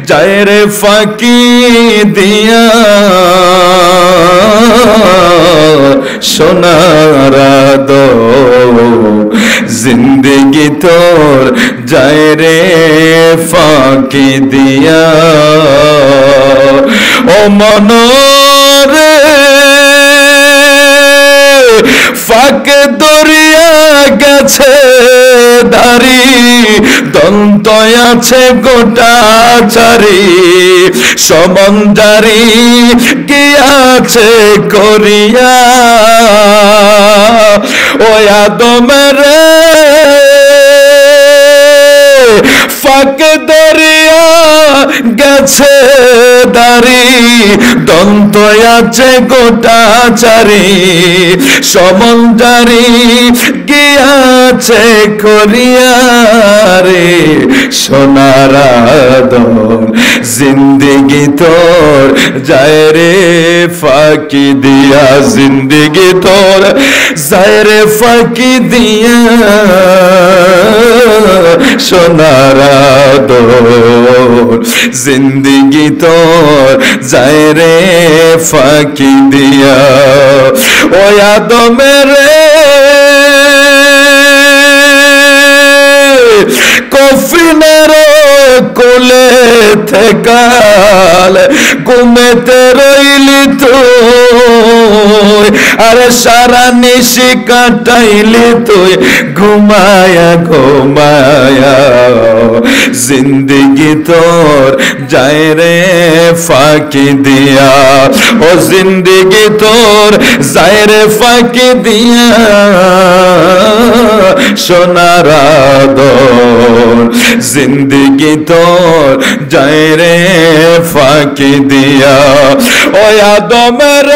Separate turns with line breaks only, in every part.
যায় রে ফাঁকি দিয়া সোনার জিন্দেগি তোর যায় রে ফাঁকি দিয়া ও মনরে ফাঁকে দরিয়া গেছে দাড়ি দন্ত আছে গোটা চারি সমঞ্জারি গিয়াছে করিয়া ও আদমের ফাঁকে দরিয়া গেছে দাড়ি দন্ত আছে গোটা চারি সমঞ্জারি গিয়াছে করিয়া রে সোনার আদম জিন্দেগি তোর যায় রে ফাঁকি দিয়া জিন্দেগি তোর যায় রে ফাঁকি দিয়া সোনার আদম জিন্দেগি তোর যায় রে ফাঁকি দিয়া ও আদমের কফিনের কোলে থেকাল ঘুমেতে রইলি তুই আরে সারা নিশি কাটাইলি তুই ঘুমায়া ঘুমায়া জিন্দেগি তোর যায় রে ফাঁকি দিয়া ও জিন্দেগি তোর যায় রে ফাঁকি দিয়া সোনার আদম জিন্দেগি তোর যায় রে ফাঁকি দিয়া ও আদমের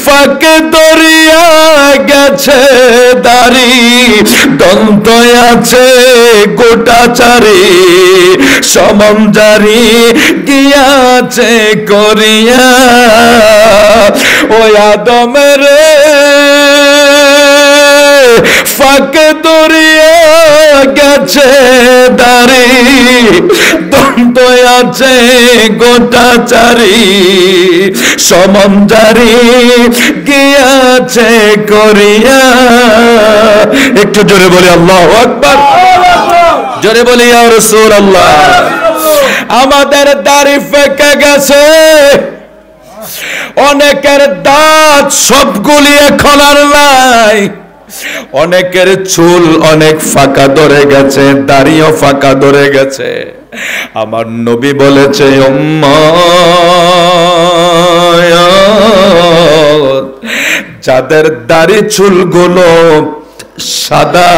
ফাঁকে দরিয়া গেছে দাড়ি দন্ত আছে গোটা চারি সমঞ্জারি গিয়াছে করিয়া ও আদমের ফাঁকে দরিয়া গেছে দাড়ি দন্ত আছে গোটা চারি সমঞ্জারি গিয়াছে করিয়া একটু জোরে বলি আল্লাহু আকবার জোরে বলি ইয়া রাসূলুল্লাহ আমাদের দাড়ি পেকে গেছে অনেকের দাঁত সবগুলি এখন আর নাই অনেকের চুল অনেক ফাঁকা ধরে গেছে দাড়িও ফাঁকা ধরে গেছে আমার নবী বলেছে যাদের দাড়ি চুলগুলো সাদা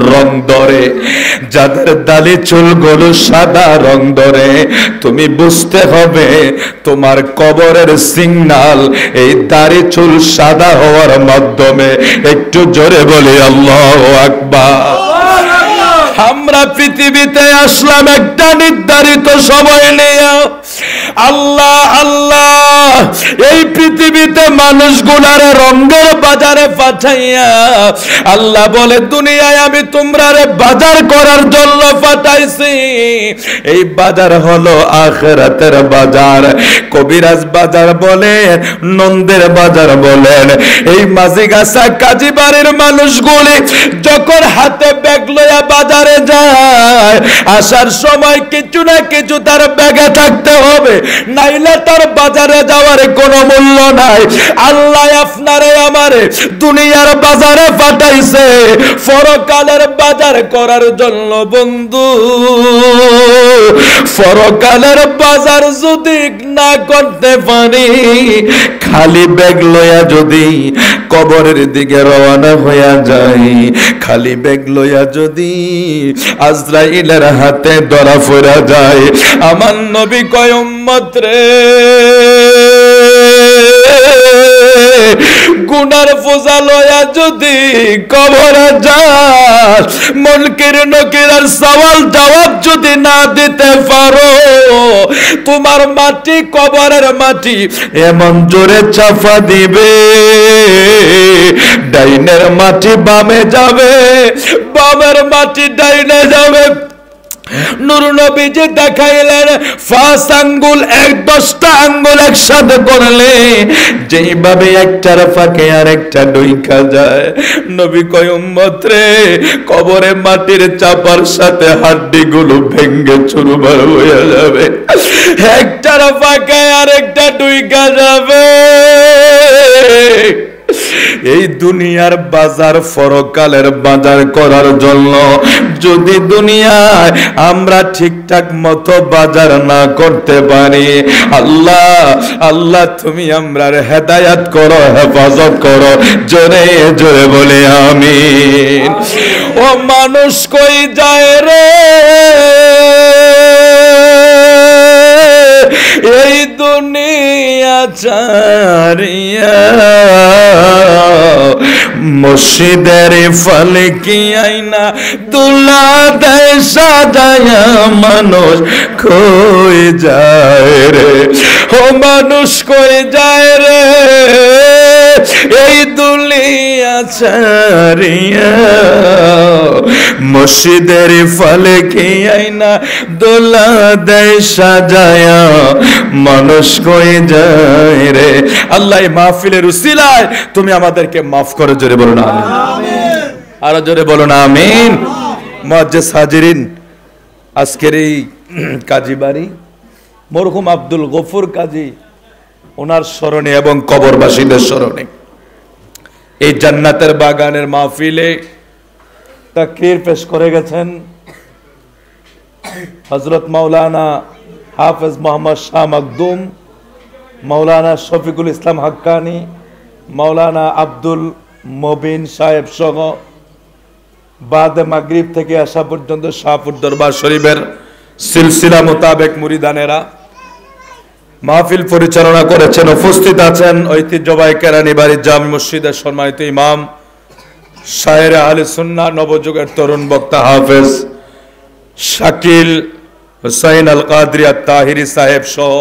রং ধরে যাদের দাড়ি চুলগুলো সাদা রং ধরে তুমি বুঝতে হবে তোমার কবরের সিগন্যাল এই দাড়ি চুল সাদা হওয়ার মাধ্যমে একটু জোরে বলি আল্লাহু আকবার আমরা পৃথিবীতে আসলাম একটা নির্ধারিত সময় নিয়ে আল্লাহ আল্লাহ এই পৃথিবীতে মানুষগুলার রঙের বাজারে পাঠাইয়া আল্লাহ বলে দুনিয়ায় আমি তোমরারে বাজার করার জন্য পাঠাইছি এই বাজার হলো আখিরাতের বাজার কবিরাজ বাজার বলেন নন্দের বাজার বলেন এই মাঝিগাছা কাজীবাড়ির মানুষগুলি যখন হাতে ব্যাগ লইয়া বাজারে যায় আসার সময় কিছু না কিছু তার ব্যাগে থাকতে হবে নাইলে তার বাজারে যাওয়ার কোনো মূল্য নাই আল্লাহ আপনারে আমারে দুনিয়ার বাজারে পাঠাইছে পরকালের বাজার করার জন্য বন্ধু পরকালের বাজার যদি না করতে পারি খালি ব্যাগ লইয়া যদি কবরের দিকে রওনা হইয়া যাই খালি ব্যাগ লইয়া যদি আজরাইলের হাতে ধরা পড়া যায় আমার নবী কয় উম্মত রে গুনার বোঝা লয়া যদি কবরে যাস, মুনকির নকিরের সওয়াল জবাব যদি না দিতে পারো, তোমার মাটি কবরের মাটি এমন জোরে চাপা দিবে, ডাইনের মাটি বামে যাবে, বামের মাটি ডাইনে যাবে। নূর নবীজি দেখাইলেন 5 আঙ্গুল 10টা আঙ্গুল একসাথে করলে যেইভাবে একটার ফাঁকে আর একটা ঢুইকা যায়, নবী কয় উম্মত রে, কবরে মাটির চাপার সাথে হাড্ডিগুলো ভেঙে চুরমার হয়ে যাবে, একটার ফাঁকে আর একটা ঢুইকা যাবে। এই দুনিয়ার বাজার পরকালের বাজার করার জন্য যদি দুনিয়ায় আমরা ঠিকঠাক মতো বাজার না করতে পারি, আল্লাহ আল্লাহ তুমি আমরার হেদায়াত করো, হেফাজত করো, জোরে জোরে বলে আমিন। ও মানুষ কই যায় রে, এই দুনিয়া ছাড়িয়া, মসজিদের ফালকি আইনা দুলা দেয় সাজায়া, মানুষ কই যায় রে, ও মানুষ কই যায় রে, এই দুনিয়া ছাড়িয়া, মসজিদের ফালকি আইনা দোলা দেয় সাজায়া, মানুষ কই যায় রে। আল্লাহ এই মাহফিলের উসিলায় তুমি আমাদেরকে মাফ করো, জোরে বলো না আমিন, আরো জোরে বলো না আমিন। মুআজ্জাজ হাজিরিন, আজকের এই কাজী বাড়ি মরহুম আব্দুল গফুর কাজী, ওনার স্মরণে এবং কবরবাসীদের স্মরণে এই জান্নাতের বাগানের মাহফিলে তাকরীর পেশ করে গেছেন হযরত মাওলানা হাফেজ মোহাম্মদ শাহ মখদুম, মাওলানা শফিকুল ইসলাম হাক্কানি, মাওলানা আব্দুল মবিন সাহেব সহ বাদে মাগরিব থেকে আসা পর্যন্ত শাহপুর দরবার শরীফের সিলসিলা মোতাবেক মুরিদানেরা মাহফিল পরিচালনা করেছেন। উপস্থিত আছেন ঐতিহ্যবাহী কেরানি বাড়ি জামি মসজিদের সম্মানিত ইমাম, শায়ের আহলে সুন্নাহ, নবযুগের তরুণ বক্তা হাফেজ শাকিল হুসাইন আল কাদরি আত তাহিরি সাহেব সহ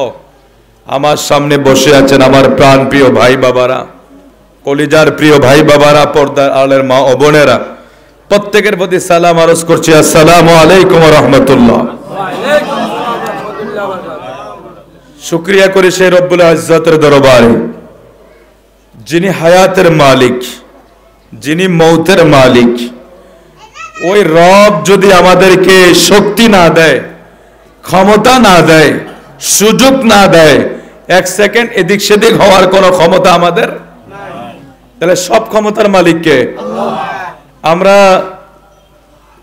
আমার সামনে বসে আছেন আমার প্রাণ প্রিয় ভাই বাবারা, কলিজার প্রিয় ভাই বাবারা, পর্দার আলের মা ও বোনেরা, প্রত্যেকের প্রতি সালাম আরজ করছি, আসসালামু আলাইকুম ওয়া রাহমাতুল্লাহ। শুকরিয়া করি সেই রব্বুল ইজ্জতের দরবারে যিনি হায়াতের মালিক, যিনি মৌতের মালিক। ওই রব যদি আমাদেরকে শক্তি না দেয়, ক্ষমতা না দেয়, সুযোগ না দেয়, 1 সেকেন্ড এদিক সেদিক হওয়ার কোনো ক্ষমতা আমাদের নাই, তাহলে সব ক্ষমতার মালিক কে? আল্লাহ। আমরা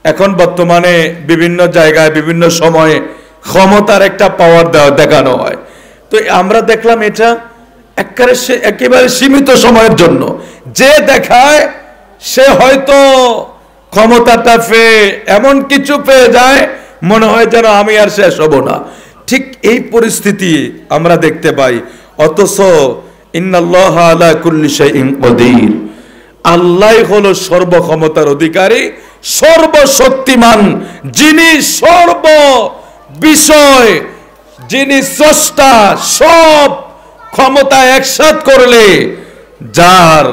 এখন বর্তমানে বিভিন্ন জায়গায় বিভিন্ন সময়ে ক্ষমতার একটা পাওয়ার দেখানো হয়, তো আমরা দেখলাম এটা একেবারে সীমিত সময়ের জন্য। যে দেখায় সে হয়তো ক্ষমতাটা পেয়ে এমন কিছু পেয়ে যায় মনে হয় যেন আমি আর শেষ হব না, ঠিক এই পরিস্থিতি আমরা দেখতে পাই। অথচ ইন্নাল্লাহা আলা কুল্লি শাইইন কাদির, আল্লাহ হলো সর্বক্ষমতার অধিকারী, সর্বশক্তিমান, যিনি সর্ব বিষয়, যিনি স্রষ্টা, সব ক্ষমতা একসাথ করলে যার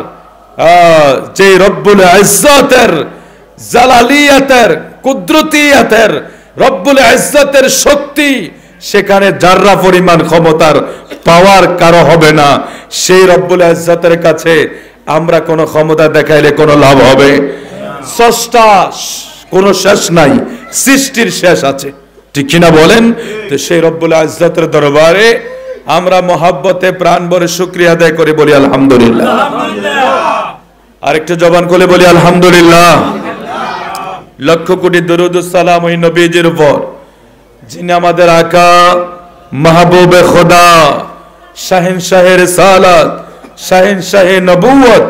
যে রব্বুল ইজ্জতের, জালালিয়াতের, কুদরতিয়াতের, রব্বুল ইজ্জতের শক্তি, সেখানে জাররা পরিমাণ ক্ষমতার পাওয়ার কারো হবে না। সেই রব্বুল ইজ্জতের কাছে আমরা কোনো ক্ষমতা দেখাইলে কোনো লাভ হবে? স্রষ্টা কোনো শেষ নাই, সৃষ্টির শেষ আছে, ঠিক কিনা বলেন? তো সেই রব্বুল ইজ্জতের দরবারে আমরা মহাব্বতে প্রাণ ভরে শুকরিয়া আদায় করে বলি আলহামদুলিল্লাহ। আরেকটু জবান খুলে বলি আলহামদুলিল্লাহ। লক্ষ কোটি দরুদ ও সালাম ওই নবীজির উপর যিনি আমাদের আকা, মাহবুবে খোদা, শাহেনশাহে রিসালাত, শাহেনশাহে নবুয়ত,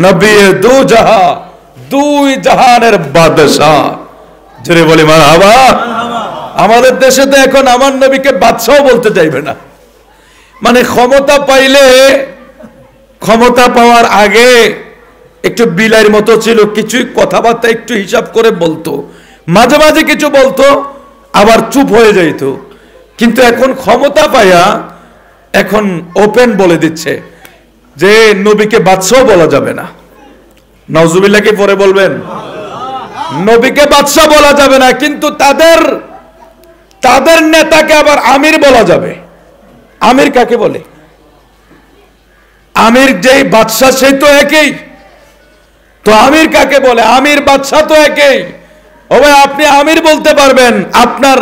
নবী দু জাহা, দুই জাহানের বাদশাহ, জোরে বলি মারহাবা। আমাদের দেশে তো এখন আমার নবীকে বাদশাহ বলতে চাইবে না, মানে ক্ষমতা পাইলে ক্ষমতা পাওয়ার আগে একটু বিলাইয়ের মতো ছিল, কিছুই কথাবার্তা একটু হিসাব করে বলতো, মাঝে মাঝে কিছু বলতো আবার চুপ হয়ে যাইত। কিন্তু এখন ক্ষমতা পাইয়া এখন ওপেন বলে দিচ্ছে যে নবীকে বাদশাহ বলা যাবে না। নাউজুবিল্লাহ কি পরে বলবেন? নবীকে বাদশাহ বলা যাবে না, কিন্তু তাদের নেতাকে আবার আমির বলা যাবে। আমির কাকে বলে? আমির যেই বাদশাহ সেই তো একই, তো আমির কাকে বলে? আমির বাদশাহ তো একই। ও ভাই, আপনি আমির বলতে পারবেন, আপনার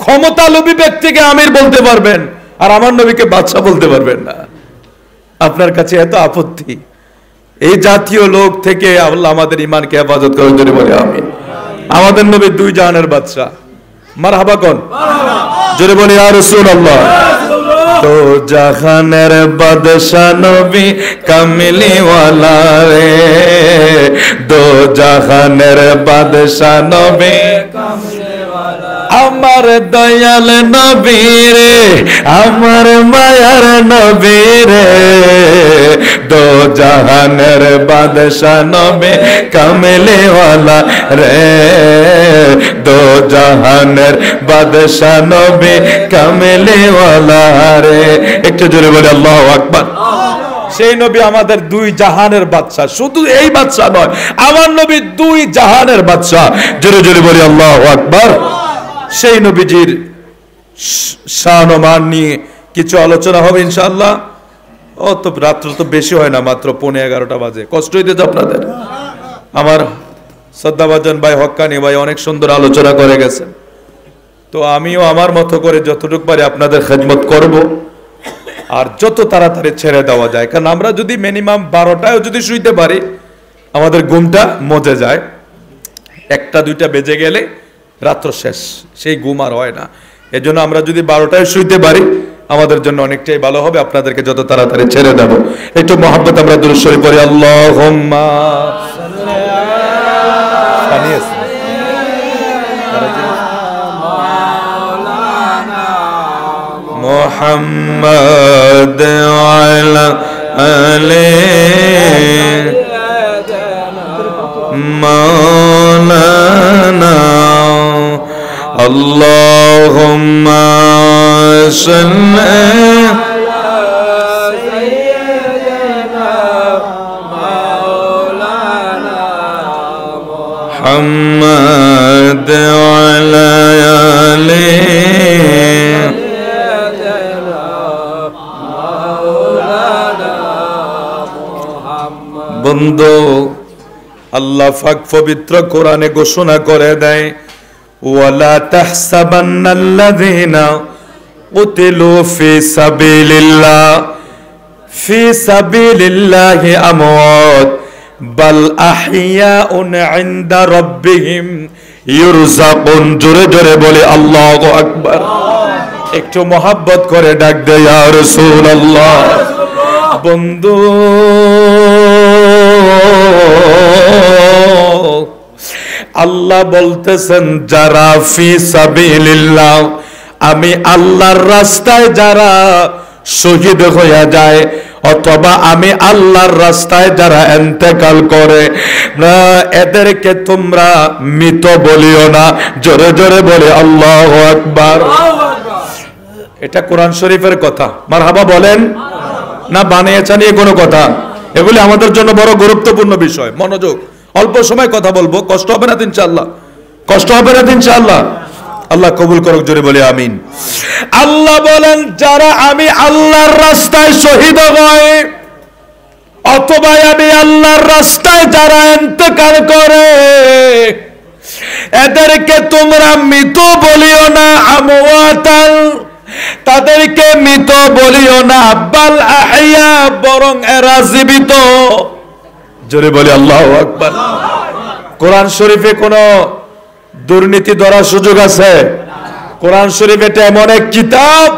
ক্ষমতালোভী ব্যক্তিকে আমির বলতে পারবেন, আর আমার নবীকে বাদশাহ বলতে পারবেন না। আপনার কাছে এত আপত্তি? এই জাতীয় লোক থেকে আল্লাহ আমাদের ইমানকে হেফাজত করার জন্য বলে আমিন। আমাদের নবী দুই জাহানের বাদশাহ, মারহাবা কোন? জোরে বলি ইয়া রাসূলুল্লাহ। তো জাহানের বাদশাহ নবী কামলি ওয়ালা রে, দো জাহানের বাদশাহ নবী কামলি ওয়ালা, আমার দয়াল নবী রে, আমার মায়ার নবী রে, দো জাহানের বাদশাহ নবী কামলি ওয়ালা রে, দো জাহানের বাদশাহ নবী কামলি ওয়ালা রে। একটু জোরে বলে আল্লাহু আকবার। সেই নবী আমাদের দুই জাহানের বাদশাহ, শুধু এই বাদশাহ নয়, আমার নবী দুই জাহানের বাদশাহ। জোরে জোরে বলি আল্লাহু আকবার। সেই নবীজির শান ও মান নিয়ে কিছু আলোচনা হবে ইনশাআল্লাহ। ও তো রাত্র তো বেশি হয় না, মাত্র 11:15 বাজে, কষ্ট হইতেছে আপনাদের। আমার শ্রদ্ধাভাজন ভাই হক্কানি ভাই অনেক সুন্দর আলোচনা করে গেছেন, তো আমিও আমার মতো করে যতটুকু পারি আপনাদের খেদমত করব, আর যত তাড়াতাড়ি ছেড়ে দেওয়া যায়। কারণ আমরা যদি মিনিমাম 12টায় যদি শুইতে পারি, আমাদের ঘুমটা মজে যায়। 1টা-2টা বেজে গেলে রাত্র শেষ, সেই ঘুম আর হয় না। এজন্য আমরা যদি 12টায় শুইতে পারি আমাদের জন্য অনেকটাই ভালো হবে। আপনাদেরকে যত তাড়াতাড়ি ছেড়ে দেব। একটু মহব্বত আমরা দুরূদ শরীফ পড়ি। আল্লাহুম্মা মুহাম্মদ আলা আলি মাওলানা আল্লাহুম্মা সাল্লি আলা সাইয়্যিদিনা মাওলানা মুহাম্মদ আলা আলি বন্ধু, আল্লাহ পাক পবিত্র কোরআনে ঘোষণা করে দেয়, ওয়ালা তাহসাবান্নাল্লাযীনা কুতিলু ফি সাবিলিল্লাহি আমওয়াত বাল আহইয়াউন ইনদা রাব্বিহিম ইরযাকুন। জোরে জোরে বলে আল্লাহু আকবার। একটু মহব্বত করে ডাক দে ইয়া রাসূলুল্লাহ। বন্ধু, আল্লাহ বলতেছেন যারা ফি সাবিলিল্লাহ, আমি আল্লাহর রাস্তায় যারা শহীদ হয়ে যায়, অথবা আমি আল্লাহর রাস্তায় যারা ইন্তেকাল করে, এদেরকে তোমরা মৃত বলিও না। জোরে জোরে বলে আল্লাহু আকবার। এটা কোরআন শরীফের কথা, মারহাবা বলেন না বানিয়ে চানিয়ে কোনো কথা? এগুলি আমাদের জন্য বড় গুরুত্বপূর্ণ বিষয়। মনোযোগ, অল্প সময় কথা বলবো, কষ্ট হবে না তো ইনশাআল্লাহ? কষ্ট হবে না তো ইনশাআল্লাহ? আল্লাহ কবুল করুক, জোরে বলি আমিন। আল্লাহ বলেন যারা আমি আল্লাহর রাস্তায় শহীদ হয়, অথবা আমি আল্লাহর রাস্তায় যারা ইন্তেকাল করে, এদেরকে তোমরা মৃত বলিও না, আমওয়াতাল, তাদেরকে মৃত বলিও না, বাল আহইয়া, বরং এরা জীবিত। জোরে বলি আল্লাহু আকবার। কোরআন শরীফে কোনো দুর্নীতি ধরার সুযোগ আছে? কোরআন শরীফ এটা এমন এক কিতাব,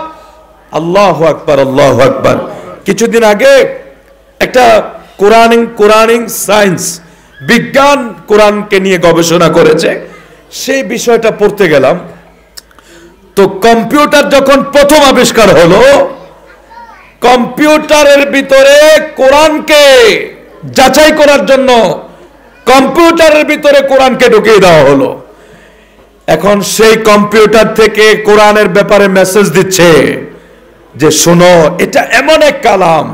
আল্লাহু আকবার আল্লাহু আকবার। কিছুদিন আগে একটা কোরআনিক সায়েন্স, বিজ্ঞান কোরআনকে নিয়ে গবেষণা করেছে, সেই বিষয়টা পড়তে গেলাম। তো কম্পিউটার যখন প্রথম আবিষ্কার হলো, কম্পিউটারের ভিতরে কোরআনকে যাচাই করার জন্য কম্পিউটারের ভিতরে কোরআনকে ঢুকিয়ে দেওয়া হলো। এখন সেই কম্পিউটার থেকে কোরআনের ব্যাপারে মেসেজ দিচ্ছে যে শোনো, এটা এমন এক কালাম,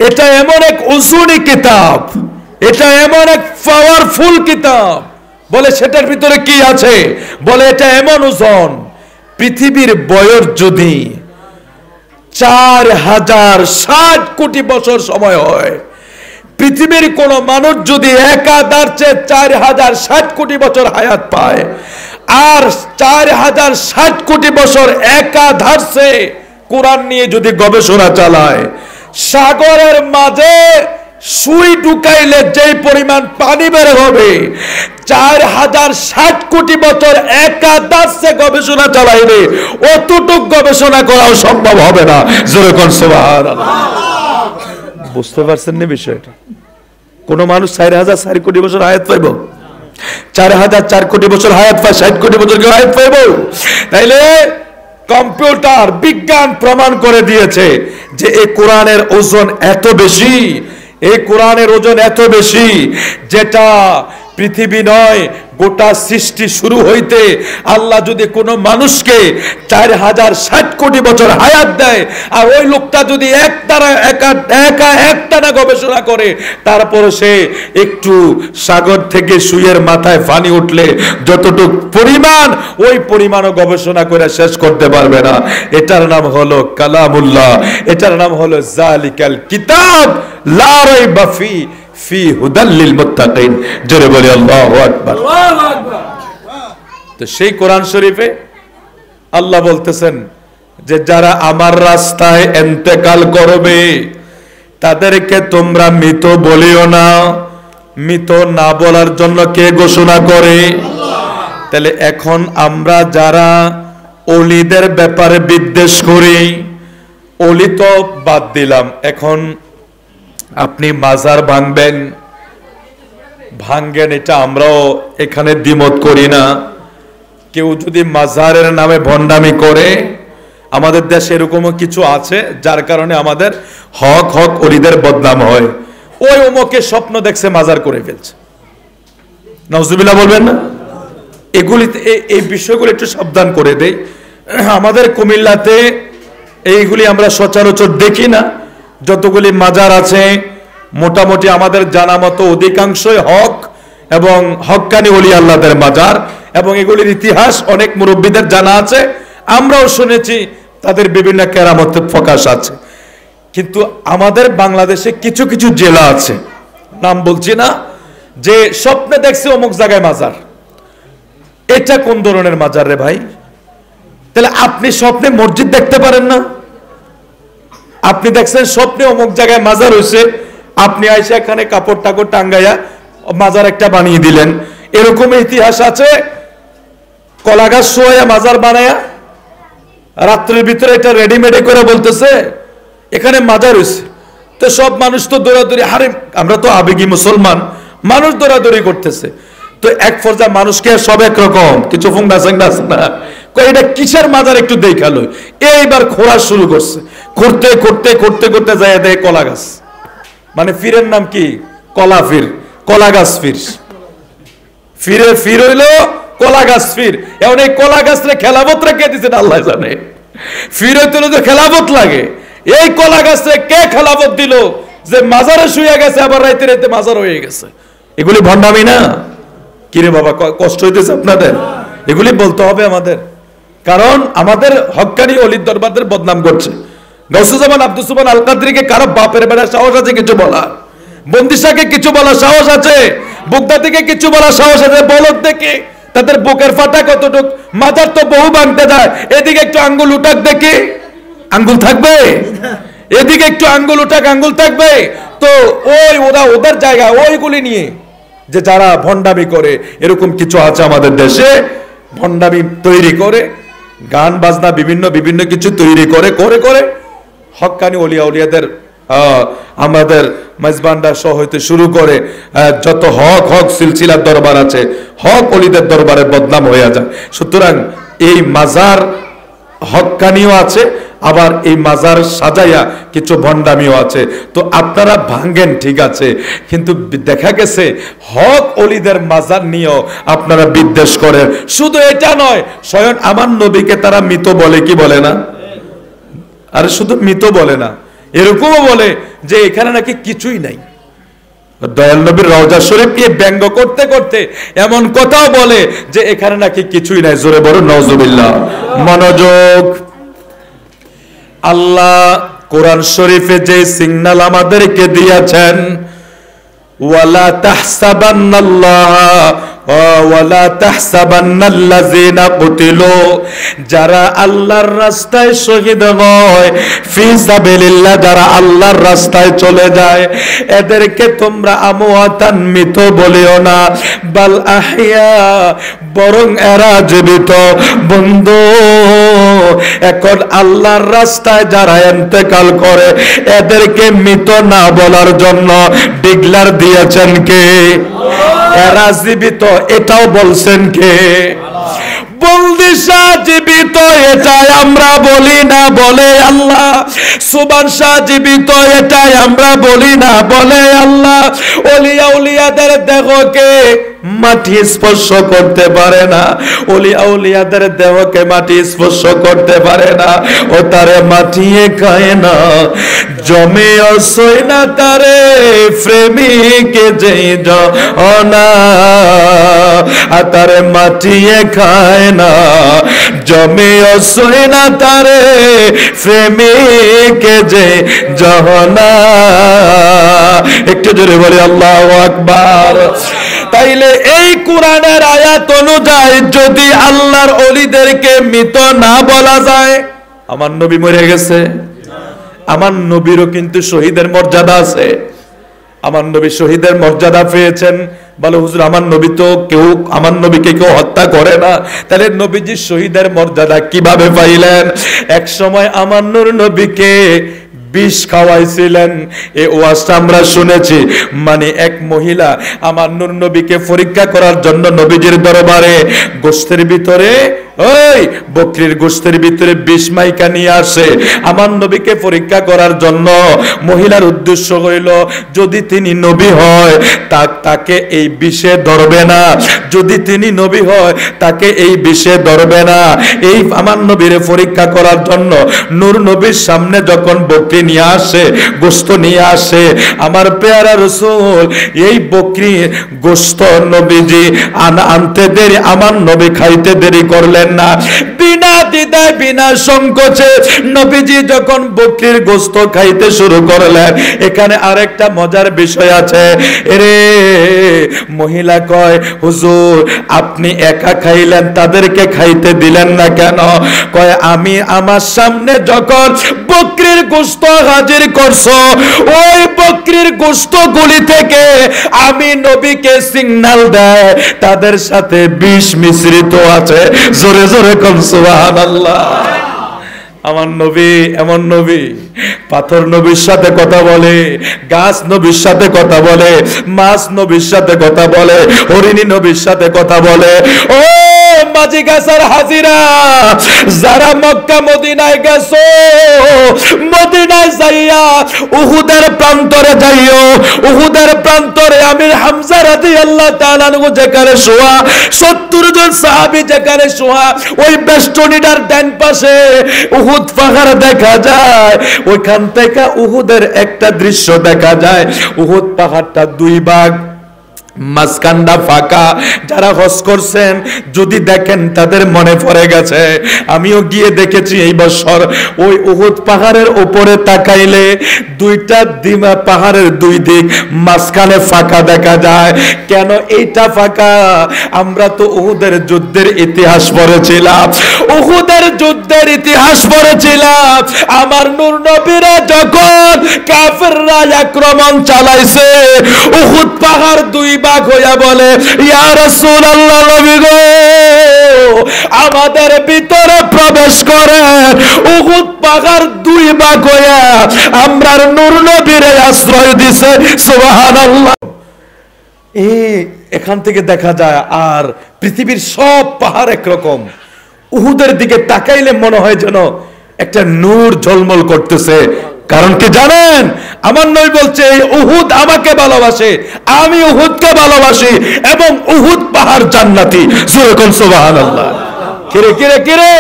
এটা এমন এক উজুনি কিতাব, এটা এমন এক পাওয়ারফুল কিতাব। বলে সেটার ভিতরে কি আছে? বলে এটা এমন ওজন, পৃথিবীর বয়স যদি 4060 কোটি বছর সময় হয়, পৃথিবীর কোন মানুষ যদি একাধার চেয়ে 4060 কোটি বছর হায়াত পায়, আর 4060 কোটি বছর একাধার চেয়ে কোরআন নিয়ে যদি গবেষণা চালায়, সাগরের মাঝে সুই ঢুকাইলে যেই পরিমাণ পানি বের হবে, 4060 কোটি বছর একাধার চেয়ে গবেষণা চালাইলে অতটুক গবেষণা করাও সম্ভব হবে না। জোরে কোন সুবহানাল্লাহ। বুঝতে পারছেন না বিষয়টা? কোন মানুষ 4000 কোটি বছর হায়াত পাইব? 4004 কোটি বছর হায়াত পায়, 60 কোটি বছর কেউ হায়াত পাইব? তাইলে কম্পিউটার বিজ্ঞান প্রমাণ করে দিয়েছে যে এই কোরআনের ওজন এত বেশি, এই কোরআনের ওজন এত বেশি, যেটা পৃথিবী নয় গোটা সৃষ্টি শুরু হইতে আল্লাহ যদি কোনো মানুষকে 4060 কোটি বছর হায়াত দেয়, আর ওই লোকটা যদি একটানা গবেষণা করে, তারপরে সে একটু সাগর থেকে সুইয়ের মাথায় পানি উঠলে যতটুক পরিমাণ, ওই পরিমাণও গবেষণা করে শেষ করতে পারবে না। এটার নাম হলো কালামুল্লাহ, এটার নাম হলো জালিকাল কিতাব লা রাইবা ফি হুদাল লিল মুত্তাকিন। জোরে বলি আল্লাহু আকবার। তো সেই কোরআন শরীফে আল্লাহ বলতেছেন যে যারা আমার রাস্তায় ইন্তেকাল করবে তাদেরকে তোমরা মৃত বলিও না। মৃত না বলার জন্য কে ঘোষণা করে? তাহলে এখন আমরা যারা ওলিদের ব্যাপারে বিদ্বেষ করি, ওলি তো বাদ দিলাম, এখন আপনি মাজার ভাঙবেন, ভাঙ্গেন, এটা আমরাও এখানে দ্বিমত করি না। কেউ যদি মাজারের নামে ভণ্ডামি করে, আমাদের দেশে এরকমও কিছু আছে যার কারণে আমাদের হক ওলিদের বদনাম হয়। ওই অমুকে স্বপ্ন দেখছে মাজার করে ফেলছে, নাউজুবিল্লাহ বলবেন না? এগুলিতে এই বিষয়গুলো একটু সাবধান করে দেই। আমাদের কুমিল্লাতে এইগুলি আমরা সচরাচর দেখি না। যতগুলি মাজার আছে মোটামুটি আমাদের জানা মতো অধিকাংশই হক এবং হক্কানি ওলি আল্লাহদের মাজার, এবং এগুলির ইতিহাস অনেক মুরব্বীদের জানা আছে, আমরাও শুনেছি, তাদের বিভিন্ন কেরামতের প্রকাশ আছে। কিন্তু আমাদের বাংলাদেশে কিছু কিছু জেলা আছে, নাম বলছি না, যে স্বপ্নে দেখছে অমুক জায়গায় মাজার। এটা কোন ধরনের মাজার রে ভাই? তাহলে আপনি স্বপ্নে মসজিদ দেখতে পারেন না? আপনি দেখছেন স্বপ্নে অমুক জায়গায় মাজার হয়েছে, আপনি আইসা এখানে কাপড় টাকড় টাঙ্গাইয়া মাজার একটা বানিয়ে দিলেন। এরকম ইতিহাস আছে। কলা গাছ শোয়া মাজার বানায়া রাত্রের ভিতরে এটা রেডিমেডে করে বলতেছে এখানে মাজার হয়েছে। তো সব মানুষ তো দৌড়াদৌড়ি, আরে আমরা তো আবেগী মুসলমান, মানুষ দৌড়াদৌড়ি করতেছে। তো এক পর্যায়ে মানুষকে সব একরকম, কিছু ফুংডা সাংডা আছে না, এটা কিসের মাজার একটু দেখালো, এইবার খোঁড়া শুরু করছে। করতে করতে করতে করতে যায় দেয় কলা গাছ, মানে ফিরের নাম কি? কলা ফির, কলা গাছ ফির, ফিরে ফির হইলো কলা গাছ ফির। এখন এই কলা গাছরে খেলাবত রেখে দিচ্ছেন আল্লাহ জানে। ফির হইতে তো খেলাবত লাগে, এই কলা গাছরে কে খেলাবত দিল যে মাজারে শুয়ে গেছে, আবার রাইতে রাইতে মাজার হয়ে গেছে? এগুলি ভণ্ডামি না? কিরে বাবা, কষ্ট হইতেছে আপনাদের? এগুলি বলতে হবে আমাদের, কারণ আমাদের হক্কানি অলির দরবারদের বদনাম করছে। গৌসুজ্জামান আব্দুস সুবহান আল কাদরিকে কারো বাপের বেড়া সাহস আছে কিছু বলা? বন্দিশাকে কিছু বলা সাহস আছে? বুগদাদিকে কিছু বলা সাহস আছে? বলদ দেখে তাদের বুকের ফাটা কতটুক, মাজার তো বহু ভাঙতে যায়, এদিকে একটু আঙ্গুল উঠাক দেখি, আঙ্গুল থাকবে? এদিকে একটু আঙ্গুল উঠাক, আঙ্গুল থাকবে? তো ওরা ওদের জায়গা ওইগুলি নিয়ে যে যারা ভণ্ডামি করে, এরকম কিছু আছে আমাদের দেশে, ভণ্ডামি তৈরি করে, গান বাজনা বিভিন্ন বিভিন্ন কিছু তৈরি করে করে করে হক্কানি ওলিয়া উলিয়াদের আমাদের মেজবান্ডার সহ হইতে শুরু করে যত হক সিলসিলার দরবার আছে, হক ওলিদের দরবারে বদনাম হয়ে যায়। সুতরাং এই মাজার হক্কানিও আছে, আবার এই মাজার সাজাইয়া কিছু ভণ্ডামিও আছে। তো আপনারা ভাঙ্গেন ঠিক আছে, কিন্তু দেখা গেছে হক অলিদের মাজার নিয়েও আপনারা বিদ্বেষ করেন। শুধু এটা নয়, স্বয়ং আমার নবীকে তারা মৃত বলে, কি বলে না? আরে শুধু মৃত বলে না, এরকমও বলে যে এখানে নাকি কিছুই নাই। দয়াল নবীর রওজা শরীফকে ব্যঙ্গ করতে করতে এমন কথাও বলে যে এখানে নাকি কিছুই নাই। জোরে বড় নাউজুবিল্লাহ। মনোযোগ। আল্লাহ কোরআন শরীফে যে সিগন্যাল আমাদেরকে দিয়েছেন, ওয়ালা তাহসাবান্নাল্লাহ ওয়ালা তাহসাবান্নাল্লাযিনা কুতিলু, যারা আল্লাহর রাস্তায় শহীদ হয়, ফি সাবিলিল্লাহ, যারা আল্লাহর রাস্তায় চলে যায়, এদেরকে তোমরা আমওয়াতান মৃত বলিও না, বাল আহইয়া, বরং এরা জীবিত। বন্ধু, এখন আল্লাহর রাস্তায় যারা ইন্তেকাল করে এদেরকে মৃত না বলার জন্য ডিক্লার দিয়েছেন কে? এরা জীবিত এটাও বলছেন কে? বন্দিশা জীবিত এটাই আমরা বলি না, বলে আল্লাহ। সুবান শাহ জীবিত এটাই আমরা বলি না, বলে আল্লাহ। ওলিয়া উলিয়াদের দেহকে মাটি স্পর্শ করতে পারে না, ওলিয়া উলিয়াদের দেহকে মাটি স্পর্শ করতে পারে না, ও তারে মাটিয়ে খায় না, জমে অসই না তারে প্রেমিকে যেই জনা, তারে মাটিয়ে খায় না, জমে অসই না তারে প্রেমিকে যে জহনা। একটু জোরে বলি আল্লাহু আকবার। তাইলে এই কোরআনের আয়াত অনুযায়ী যদি আল্লাহর ওলিদেরকে মৃত না বলা যায়, আমার নবী মরে গেছে, আমার নবীরও কিন্তু শহীদের মর্যাদা আছে। আমার নবী শহীদের মর্যাদা পেয়েছেন। বলে হুজুর আমার নবী তো কেউ, আমার নবীকে কেউ হত্যা করে না, তাহলে নবীজি শহীদের মর্যাদা কিভাবে পাইলেন? এক সময় আমার নূর নবীকে বিষ খাওয়াইছিলেন, এই ওয়াজটা আমরা শুনেছি। মানে এক মহিলা আমার নূর নবীকে পরীক্ষা করার জন্য নবীজির দরবারে গোশতের ভিতরে, ওই বকরির গোশতের ভিতরে বিষ মাইকা নিয়ে আসে আমার নবীকে পরীক্ষা করার জন্য। মহিলার উদ্দেশ্য হইল যদি তিনি নবী হয় তাকে এই বিষে ধরবে না, যদি তিনি নবী হয় তাকে এই বিষে ধরবে না। এই আমার নবীরে পরীক্ষা করার জন্য নূর নবীর সামনে যখন বকরি নিয়ে আসে, গোশত নিয়ে আসে, আমার পেয়ারা রাসূল এই বকরির গোশত নবীজি আনতে দেরি, আমার নবী খাইতে দেরি করলেন না। বিনা দ্বিধায় বিনা সংকোচে নবীজি যখন বকরির গোশত খাইতে শুরু করলেন। এখানে আরেকটা মজার বিষয় আছে। এরে মহিলা কয়, হুজুর আপনি একা খাইলেন, তাদেরকে খাইতে দিলেন না কেন? কয় আমি আমার সামনে যখন বকরির গোশত হাজির করছো, ওই বকরির গোশত গুলি থেকে আমি নবীকে সিগন্যাল দেয় তাদের সাথে বিষ মিশ্রিত আছে। জোরে জোরে কোন সুবহানাল্লাহ। আমার নবী এমন নবী, পাথর নবীর সাথে কথা বলে, গাছ নবীর সাথে কথা বলে, মাছ নবীর সাথে কথা বলে, হরিণী নবীর সাথে কথা বলে। ও মাঝি গাছার হাজিরা, যারা মক্কা মদিনায় গেছো, মদিনায় যাইয়া উহুদের প্রান্তরে যাইও। উহুদের প্রান্তরে আমির হামজা রাদিয়াল্লাহু তাআলা আনহু যেখানে শোয়া, 70 জন সাহাবী যেখানে শোয়া, ওই বেষ্টনীটার ডান পাশে উহুদ পাহাড় দেখা যায়। ওইখান থেকে উহুদের একটা দৃশ্য দেখা যায়। উহুদ পাহাড়টা দুই ভাগ, মাঝখানটা ফাঁকা। যারা হজ করছেন যদি দেখেন তাদের মনে পড়ে গেছে, আমিও গিয়ে দেখেছি এই বছর। ওই উহুদ পাহাড়ের উপরে তাকাইলে দুইটা পাহাড়ের দুই দিক মাঝখানে ফাঁকা দেখা যায়। কেন এইটা ফাঁকা? আমরা তো উহুদের যুদ্ধের ইতিহাস পড়েছিলাম, উহুদের যুদ্ধের ইতিহাস পড়েছিলাম। আমার নূর নবীরা যখন কাফেররা আক্রমণ চালাইছে, উহুদ পাহাড় দুই ভাগ হইয়া বলে, ইয়া রাসূলুল্লাহ, নবী গো আমাদের ভিতরে প্রবেশ করেন। উহুদ পাহাড় দুই ভাগ হইয়া আমরার নূর নবীরে আশ্রয় দিছে। সুবহানাল্লাহ। এখান থেকে দেখা যায় আর পৃথিবীর সব পাহাড় একরকম। উহুদের দিকে তাকাইলে মনে হয় যেন একটা নূর ঝলমল করতেছে। কারণ কি জানেন? আমার নবী বলছে উহুদ আমাকে ভালোবাসে, আমি উহুদকে ভালোবাসি, এবং উহুদ পাহাড় জান্নাতি। সুবহানাল্লাহ। কিরে কিরে কিরে,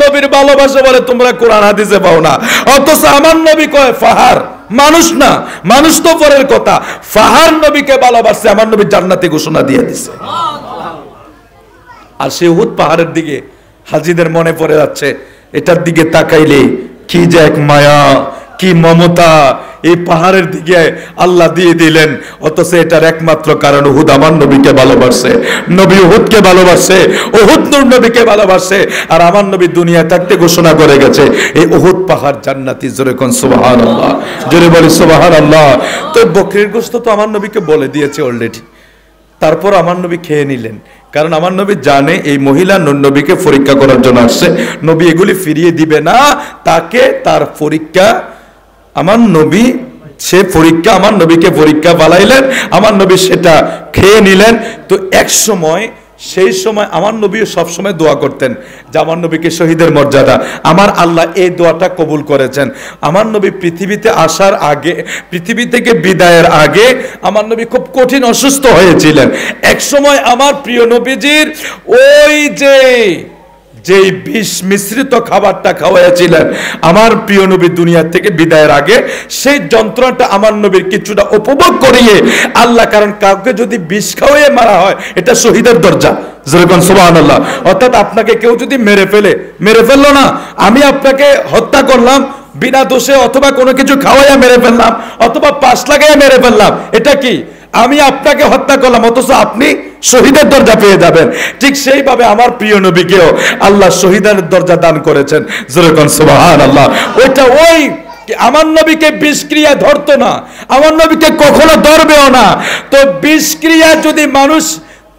নবীর ভালোবাসা বলে তোমরা কোরআন হাদিসে পাও না, অথচ আমার নবী কয় পাহাড়, মানুষ না, মানুষ তো পরের কথা, পাহাড় নবীকে ভালোবাসে, আমার নবী জান্নাতি ঘোষণা দিয়ে দিছে। আর সেই উহুদ পাহাড়ের দিকে হাজীদের মনে পড়ে যাচ্ছে, এটার দিকে তাকাইলে কি যে এক মায়া, কি মমতা এই পাহাড়ের দিকে আল্লাহ দিয়ে দিলেন। অথচ এটার একমাত্র কারণ উহুদ আমার নবীকে ভালোবাসে, নবী উহুদকে ভালোবাসে, উহুদ নূর নবীকে ভালোবাসে। আর আমার নবী দুনিয়ায় থাকতে ঘোষণা করে গেছে এই উহুদ পাহাড় জান্নাতি। জোরে কোন সুবহানাল্লাহ, জোরে বলি সুবহানাল্লাহ। তো বকরির গোশত তো আমার নবীকে বলে দিয়েছে অলরেডি, তারপর আমার নবী খেয়ে নিলেন। কারণ আমার নবী জানে এই মহিলা নূর নবীকে পরীক্ষা করার জন্য আসছে, নবী এগুলি ফিরিয়ে দিবে না, তাকে তার পরীক্ষা আমার নবী, সে পরীক্ষা আমার নবীকে পরীক্ষা বানাইলেন, আমার নবী সেটা খেয়ে নিলেন। তো এক সময়, সেই সময় আমার নবী সবসময় দোয়া করতেন যে আমার নবীকে শহীদের মর্যাদা, আমার আল্লাহ এই দোয়াটা কবুল করেছেন। আমার নবী পৃথিবীতে আসার আগে, পৃথিবী থেকে বিদায়ের আগে আমার নবী খুব কঠিন অসুস্থ হয়েছিলেন। এক সময় আমার প্রিয় নবীজির ওই যেই বিষ মিশ্রিত খাবারটা খাওয়াইছিলেন আমার প্রিয় নবী দুনিয়া থেকে বিদায়ের আগে, সেই যন্ত্রণাটা আমার নবীর কিছুটা উপভোগ করিয়ে আল্লাহ, কারণ কাউকে যদি বিষ খাওয়াইয়ে মারা হয় এটা শহীদের দরজা। যেরকম সুবহানাল্লাহ। অর্থাৎ আপনাকে কেউ যদি মেরে ফেললো না, আমি আপনাকে হত্যা করলাম বিনা দোষে, অথবা কোনো কিছু খাওয়াইয়া মেরে ফেললাম, অথবা পাশ লাগাইয়া মেরে ফেললাম, এটা কি? আমি আপনাকে হত্যা করলাম, অথচ আপনি শহীদের দরজা পেয়ে যাবেন। ঠিক সেইভাবে আমার প্রিয় নবীকেও আল্লাহ শহীদের দরজা দান করেছেন। যেরকম সুবহানাল্লাহ। ওইটা ওই আমার নবীকে বিষক্রিয়া ধরতো না, আমার নবীকে কখনো ধরবেও না। তো বিষক্রিয়া যদি মানুষ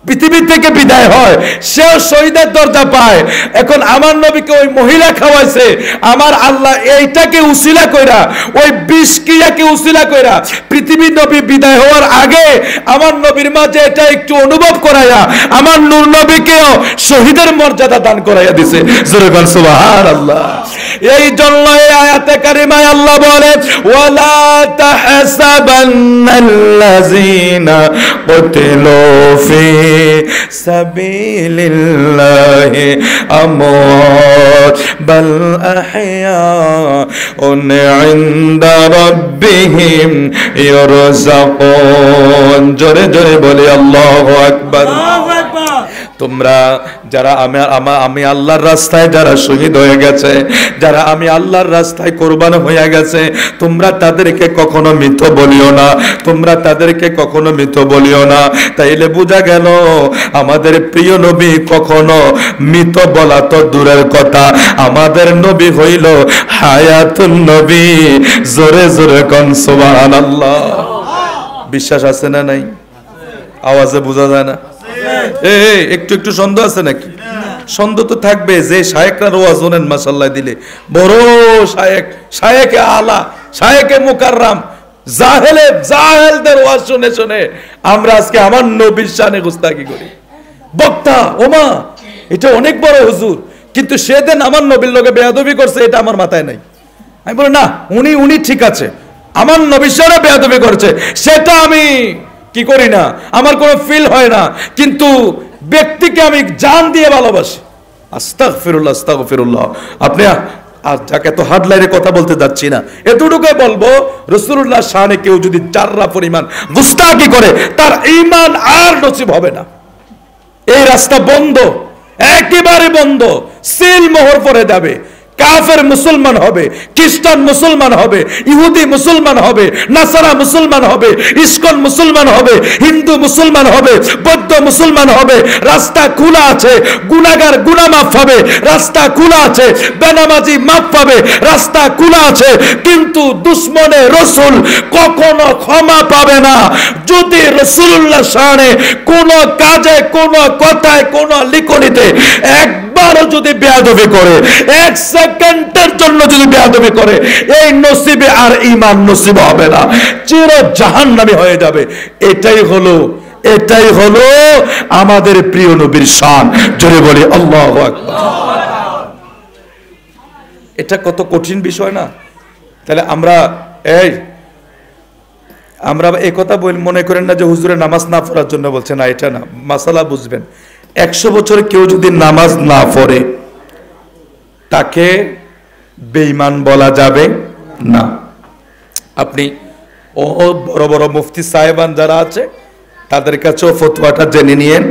পৃথিবী থেকে বিদায় হয়, সেও শহীদের দরজা পায়। এখন আমার নবীকে ওই মহিলা খাওয়াইছে, আমার আল্লাহ এইটাকে উসিলা কইরা, ওই বিষক্রিয়াকে উসিলা কইরা পৃথিবীর নবী বিদায় হওয়ার আগে আমার নবীর মাঝে এটা একটু অনুভব করাইয়া আমার নূর নবীকেও শহীদের মর্যাদা দান করাইয়া দিছে। যেরকম সুবহানাল্লাহ। এই জন্য এই আয়াতে কারিমায় আল্লাহ বলে ওয়ালা তাহসাবান্নাল্লাযীনা কুতিলু ফি সাবিলিল্লাহি আমওয়াত বাল আহইয়াউন ইনদা রাব্বিহিম ইরযাকুন। জোরে জোরে বলি আল্লাহু আকবার। তোমরা যারা আমি আল্লাহর রাস্তায় যারা শহীদ হয়ে গেছে, যারা আমি আল্লাহর রাস্তায় কোরবান হয়ে গেছে, তোমরা তাদেরকে কখনো মৃত বলিও না, তোমরা তাদেরকে কখনো মৃত বলিও না। তাইলে বোঝা গেল আমাদের প্রিয় নবী কখনো মৃত বলা তো দূরের কথা, আমাদের নবী হইল হায়াতুন নবী। জোরে জোরে কোন সুবহানাল্লাহ। বিশ্বাস আছে না নাই? আওয়াজে বোঝা যায় না? একটু একটু সন্দেহ আছে নাকি? সন্দেহ তো থাকবে। যে শায়েকরা ওয়াজ শোনেন মাশাআল্লাহ দিলে বড় শায়েকে আলা, শায়েকে মুকাররম, জাহেলদের ওয়াজ শুনে শুনে আমরা আজকে আমার নবীর শানে গুস্তাখি করি। বক্তা ওমা এটা অনেক বড় হুজুর, কিন্তু সেদিন আমার নবীর লোকে বেয়াদবি করছে, এটা আমার মাথায় নাই। আমি বলি না, উনি ঠিক আছে, আমার নবীর শানে বেয়াদবি করেছে সেটা আমি কি করি না, আমার কোনো ফিল হয় না, কিন্তু ব্যক্তিকে আমি জান দিয়ে ভালোবাসি। আস্তাগফিরুল্লাহ আস্তাগফিরুল্লাহ। আপনি আর যাকে তো হাডলাইনে কথা বলতে যাচ্ছি না, এতটুকুই বলবো রাসূলুল্লাহ শানে কেউ যদি যাররা পরিমাণ গুস্তাখি করে তার ঈমান আর নসিব হবে না। এই রাস্তা বন্ধ, একেবারে বন্ধ, সিল মোহর পড়ে যাবে। কাফের মুসলমান হবে, খ্রিস্টান মুসলমান হবে, ইহুদি মুসলমান হবে, নাসারা মুসলমান হবে, ইসকন মুসলমান হবে, হিন্দু মুসলমান হবে, বৌদ্ধ মুসলমান হবে। রাস্তা খোলা আছে, গুনাহগার গুনাহ মাফ হবে, রাস্তা খোলা আছে, বেনামাজি মাফ পাবে, রাস্তা খোলা আছে। কিন্তু দুশমনে রাসূল কখনো ক্ষমা পাবে না। যদি রাসূলুল্লাহ শানে কোন কাজে, কোন কথায়, কোন লিখনিতে একবারও যদি বেয়াদবি করে, এক সেকেন্ডের জন্য যদি বেয়াদবি করে, এই নসিবে আর ঈমান নসিব হবে না, চির জাহান্নামী হয়ে যাবে। এটাই হলো আমাদের প্রিয় নবীর শান। জোরে বলি আল্লাহু আকবার। এটা কত কঠিন বিষয় না? তাহলে আমরা এই কথা মনে করেন না যে হুজুরে নামাজ না পড়ার জন্য বলছে, না এটা না, মাসালা বুঝবেন। 100 বছরে কেউ যদি নামাজ না পড়ে তাকে বেঈমান বলা যাবে না। আপনি বড় বড় মুফতি সাহেবান যারা আছে তাদের কাছেও ফতোয়াটা জেনে নিয়েন,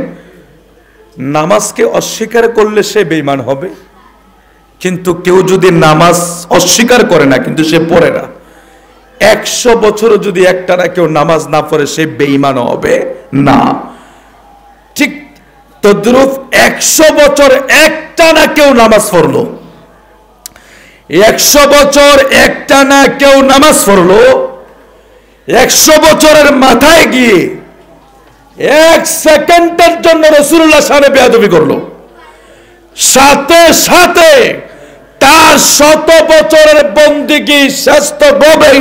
নামাজকে অস্বীকার করলে সে বেঈমান হবে, কিন্তু কেউ যদি নামাজ অস্বীকার করে না কিন্তু সে পড়ে না, 100 বছরও যদি একটানা কেউ নামাজ না পড়ে সে বেঈমান হবে না। ঠিক তদ্রূপ 100 বছর একটানা কেউ নামাজ পড়লো, 100 বছর একটানা কেউ নামাজ পড়লো, 100 বছরের মাথায় গিয়ে 1 সেকেন্ডের জন্য রাসূলুল্লাহ সামনে বেয়াদবি করলো, সাথে সাথে তার 100 বছরের বন্দেগী শ্রেষ্ঠ হবে,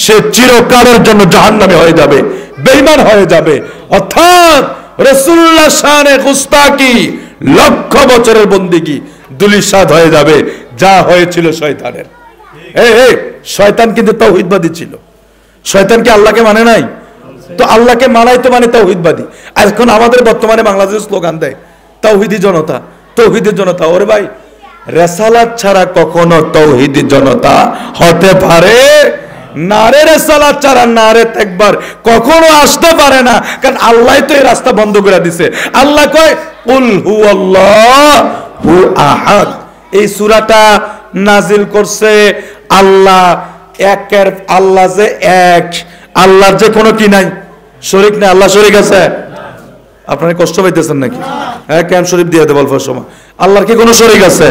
সে চিরকালের জন্য জাহান্নামে হয়ে যাবে, বেঈমান হয়ে যাবে। অর্থাৎ রাসূলুল্লাহ শানে গুস্তাকি লক্ষ বছরের বন্দেগী দুলিশাত হয়ে যাবে, যা হয়েছিল শয়তানের। শয়তান কিন্তু তাওহীদবাদী ছিল, শয়তান কি আল্লাহকে মানে নাই? তো আল্লাহকে মানাই তো মানে তাওহীদবাদী। এখন আমাদের বর্তমানে বাংলাদেশ স্লোগান দেয় তাওহীদি জনতা, তাওহীদি জনতা। ওরে ভাই, রেসালাত ছাড়া কখনো তাওহীদি জনতা হতে পারে না রে। রেসালাত ছাড়া নারে তাকবীর কখনো আসতে পারে না, কারণ আল্লাহ তো এই রাস্তা বন্ধ করে দিছে। আল্লাহ কয় কুল হুয়াল্লাহু আহাদ। এই সূরাটা নাজিল করছে আল্লাহ একের, আল্লাহ যে এক, আল্লাহর যে কোনো কি নাই, শরীক নাই। আল্লাহ শরীক আছে? আপনারা কষ্ট পাইতেছেন নাকি? হ্যাঁ, ক্যাম শরীফ দিয়ে দেব অল্প সময়। আল্লাহর কি কোনো শরীক আছে?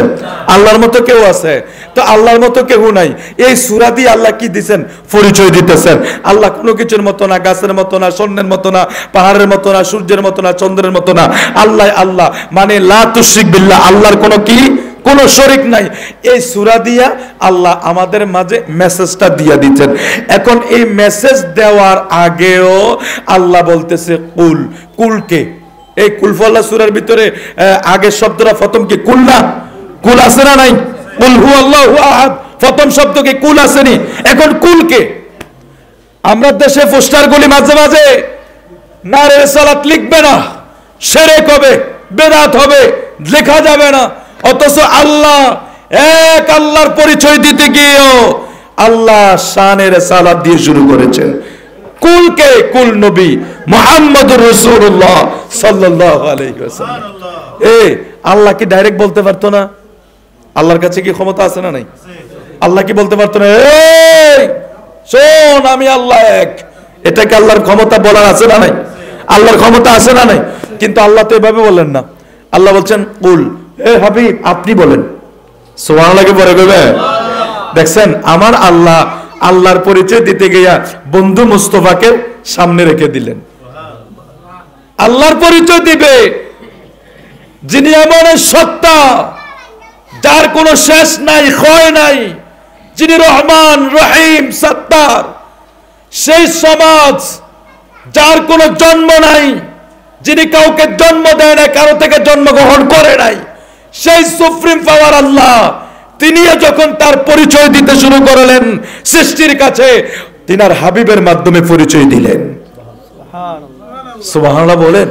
আল্লাহর মতো কেউ আছে? তো আল্লাহর মতো কেউ নাই। এই সূরা দিয়ে আল্লাহ কি দিবেন? পরিচয় দিতেছেন। আল্লাহ কোনো কিছুর মতো না, গাছের মতো না, স্বর্ণের মতো না, পাহাড়ের মতো না, সূর্যের মতো না, চন্দ্রের মতো না। আল্লাহ আল্লাহ, মানে লা তুশরিক বিল্লাহ, আল্লাহর কোনো কি কোনো শরীক নাই। এই সূরা দিয়া আল্লাহ আমাদের মাঝে মেসেজটা দিয়া দিচ্ছেন। এখন এই মেসেজ দেওয়ার আগেও আল্লাহ বলতেছে কুল। কুলকে এই কুলফল্লাহ সূরার ভিতরে আগের শব্দটা প্রথম কি কুল না? কুল আছে না নাই? কুল হুয়াল্লাহু আহাদ, প্রথম শব্দ কি কুল আসেনি? এখন কুলকে আমরা দেশে পোস্টারগুলি মাঝে মাঝে নারে রিসালাত লিখবে না, শিরক হবে, বিদআত হবে, লেখা যাবে না। অথচ আল্লাহ এক, আল্লাহর পরিচয় দিতে গিয়েও আল্লাহ শানের রিসালাত দিয়ে শুরু করেছেন। কুলকে কুল নবী মুহাম্মদুর রাসূলুল্লাহ সাল্লাল্লাহু আলাইহি ওয়াসাল্লাম। আল্লাহ কি ডাইরেক্ট বলতে পারতো না? আল্লাহর কাছে কি ক্ষমতা আছে না নাই? আল্লাহ কি বলতে পারতো না এই শোন আমি আল্লাহ এক? এটা কি আল্লাহর ক্ষমতা বলার আছে না নাই? আল্লাহর ক্ষমতা আছে না নাই? কিন্তু আল্লাহ তো এভাবে বলেন না। আল্লাহ বলছেন কুল, এ হাবিব আপনি বলেন। সুবহানাল্লাহকে পরে কইবে। দেখছেন আমার আল্লাহ আল্লাহর পরিচয় দিতে গিয়া বন্ধু মুস্তাফাকে সামনে রেখে দিলেন। আল্লাহর পরিচয় দিবে যিনি এমন সত্তা যার কোনো শেষ নাই, ক্ষয় নাই, যিনি রহমান রহিম সত্তার, সেই সমাজ যার কোনো জন্ম নাই, যিনি কাউকে জন্ম দেয় না, কারো থেকে জন্মগ্রহণ করে নাই, সেই সুপ্রিম পাওয়ার আল্লাহ তিনিও যখন তার পরিচয় দিতে শুরু করলেন সৃষ্টির কাছে, তিনার হাবিবের মাধ্যমে পরিচয় দিলেন। সুবহানাল্লাহ বলেন।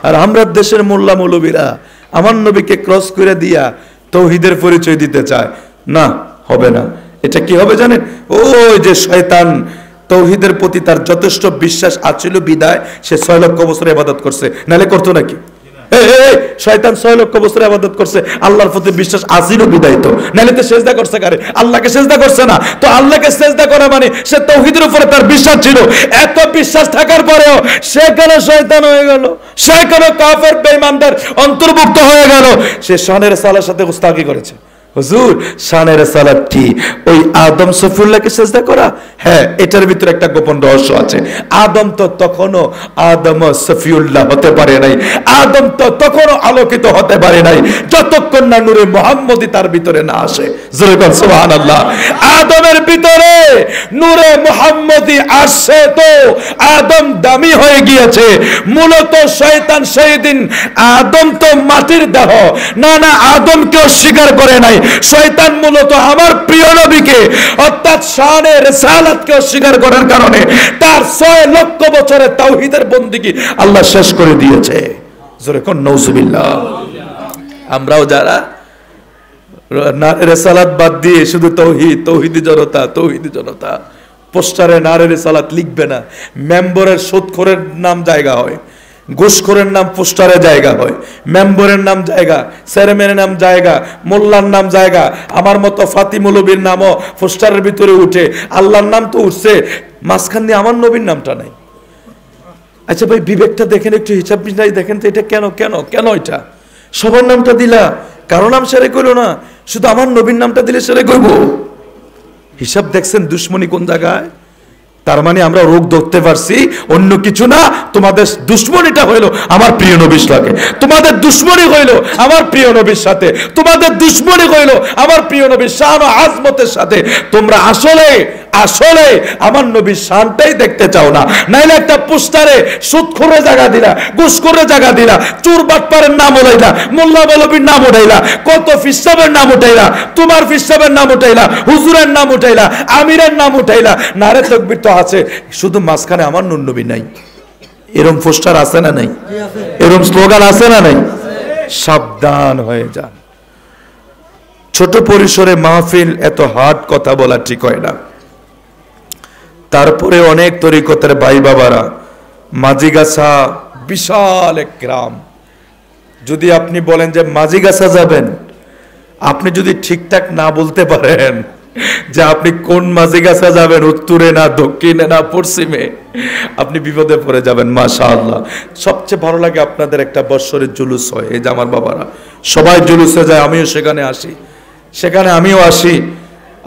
আর আমরা দেশের মোল্লা মৌলবীরা আমার নবীকে ক্রস করে দিয়া তাওহীদের পরিচয় দিতে চায় না, হবে না। এটা কি হবে জানেন? ওই যে শয়তান তাওহীদের প্রতি তার যথেষ্ট বিশ্বাস আছিল বিদায় সে 6 লক্ষ বছর ইবাদত করছে, নালে করতো নাকি? শয়তান 6 লক্ষ বছর ইবাদত করছে, আল্লাহর প্রতি বিশ্বাস আছিল বিদায় তো, নালে তো সিজদা করছে কারে? আল্লাহকে সিজদা করছে না। তো আল্লাহকে সিজদা করা মানে সে তাওহীদের উপরে তার বিশ্বাস ছিল। এত বিশ্বাস থাকার পরেও সে কেন শয়তান হয়ে গেল? সে কেন কাফের বেঈমানদের অন্তর্ভুক্ত হয়ে গেল? সে শানের সালার সাথে গুস্তাখি করেছে। হুজুর শানের সালাত কি ওই আদম সফিউল্লাহকে সিজদা করা? হ্যাঁ, এটার ভিতরে একটা গোপন রহস্য আছে। আদম তো তখনও আদম সফিউল্লাহ হতে পারে নাই, আদম তো তখনও আলোকিত হতে পারে নাই যতক্ষণ না নূরে মুহাম্মদী তার ভিতরে না আসে। জোরে বল সুবহানাল্লাহ। আদমের ভিতরে নূরে মুহাম্মদী আসে তো আদম দামি হয়ে গিয়েছে। মূলত শয়তান সেই দিন আদম তো মাটির দেহ, না না আদমকে অস্বীকার করে নাই, শয়তান মূলত আমার প্রিয় নবীকে অর্থাৎ শানে রিসালাতকে অস্বীকার করার কারণে তার 6 লক্ষ বছরের তাওহীদের বন্দেগী আল্লাহ শেষ করে দিয়েছে। জোরে কোন নাউজুবিল্লাহ। আমরাও যারা রিসালাত বাদ দিয়ে শুধু তাওহীদ, তাওহীদি জনতা পোস্টারে নারে রিসালাত লিখবে না, মেম্বরের সুদখোরের নাম জায়গা হয়, ঘুষখোরের নাম পোস্টারে জায়গা হয়, মেম্বরের নাম জায়গা, চেয়ারম্যানের নাম জায়গা, মোল্লার নাম জায়গা, আমার মতো ফাতি মৌলবীর নামও পোস্টারের ভিতরে উঠে। আল্লাহর নাম তো উঠছে, মাঝখান দিয়ে আমার নবীর নামটা নাই। আচ্ছা ভাই, বিবেকটা দেখেন, একটু হিসাব মিলাই দেখেন তো এটা কেন কেন কেন এটা সবার নামটা দিলা, কারো নাম সেরে করো না, শুধু আমার নবীর নামটা দিলে সেরে করবো। হিসাব দেখছেন দুশ্মনী কোন জায়গায়? তার মানে আমরা রোগ ধরতে পারছি, অন্য কিছু না। তোমাদের দুশ্মনীটা হইলো আমার প্রিয় নবীর সাথে, তোমাদের দুশ্মনী হইলো আমার প্রিয় নবীর সাথে, তোমাদের দুশ্মনী হইলো আমার প্রিয় নবীর শান ও আজমতের সাথে। তোমরা আসলে আসলে আমার নবীর শানটাই দেখতে চাও না, নাইলে একটা পোস্টারে সুদখোরে জায়গা দিলা, ঘুষখোরে জায়গা দিলা, চোর বাটপারের নাম উঠাইলা, মোল্লা মৌলবীর নাম উঠাইলা, কত ফিসাবের নাম উঠাইলা, তোমার ফিসাবের নাম উঠাইলা, হুজুরের নাম উঠাইলা, আমিরের নাম উঠাইলা, নারে তাকবীর তো আছে, শুধু মাঝখানে আমার নবী নাই। এরকম পোস্টার আছে না নাই? এরকম স্লোগান আছে না নাই? সাবধান হয়ে যান। ছোট পরিসরে মাহফিল, এত হার্ড কথা বলা ঠিক হয় না। তারপরে অনেক তরিকতের ভাই বাবারা, মাঝিগাছা বিশাল এক গ্রাম, যদি আপনি বলেন যে মাঝিগাছা যাবেন, আপনি যদি ঠিকঠাক না বলতে পারেন যে আপনি কোন মাঝিগাছা যাবেন, উত্তরে না দক্ষিণে না পশ্চিমে, আপনি বিপদে পড়ে যাবেন। মাশাআল্লাহ। সবচেয়ে ভালো লাগে আপনাদের একটা বৎসরের জুলুস হয়, এই যে আমার বাবারা সবাই জুলুসে যায়, আমিও সেখানে আসি, সেখানে আমিও আসি।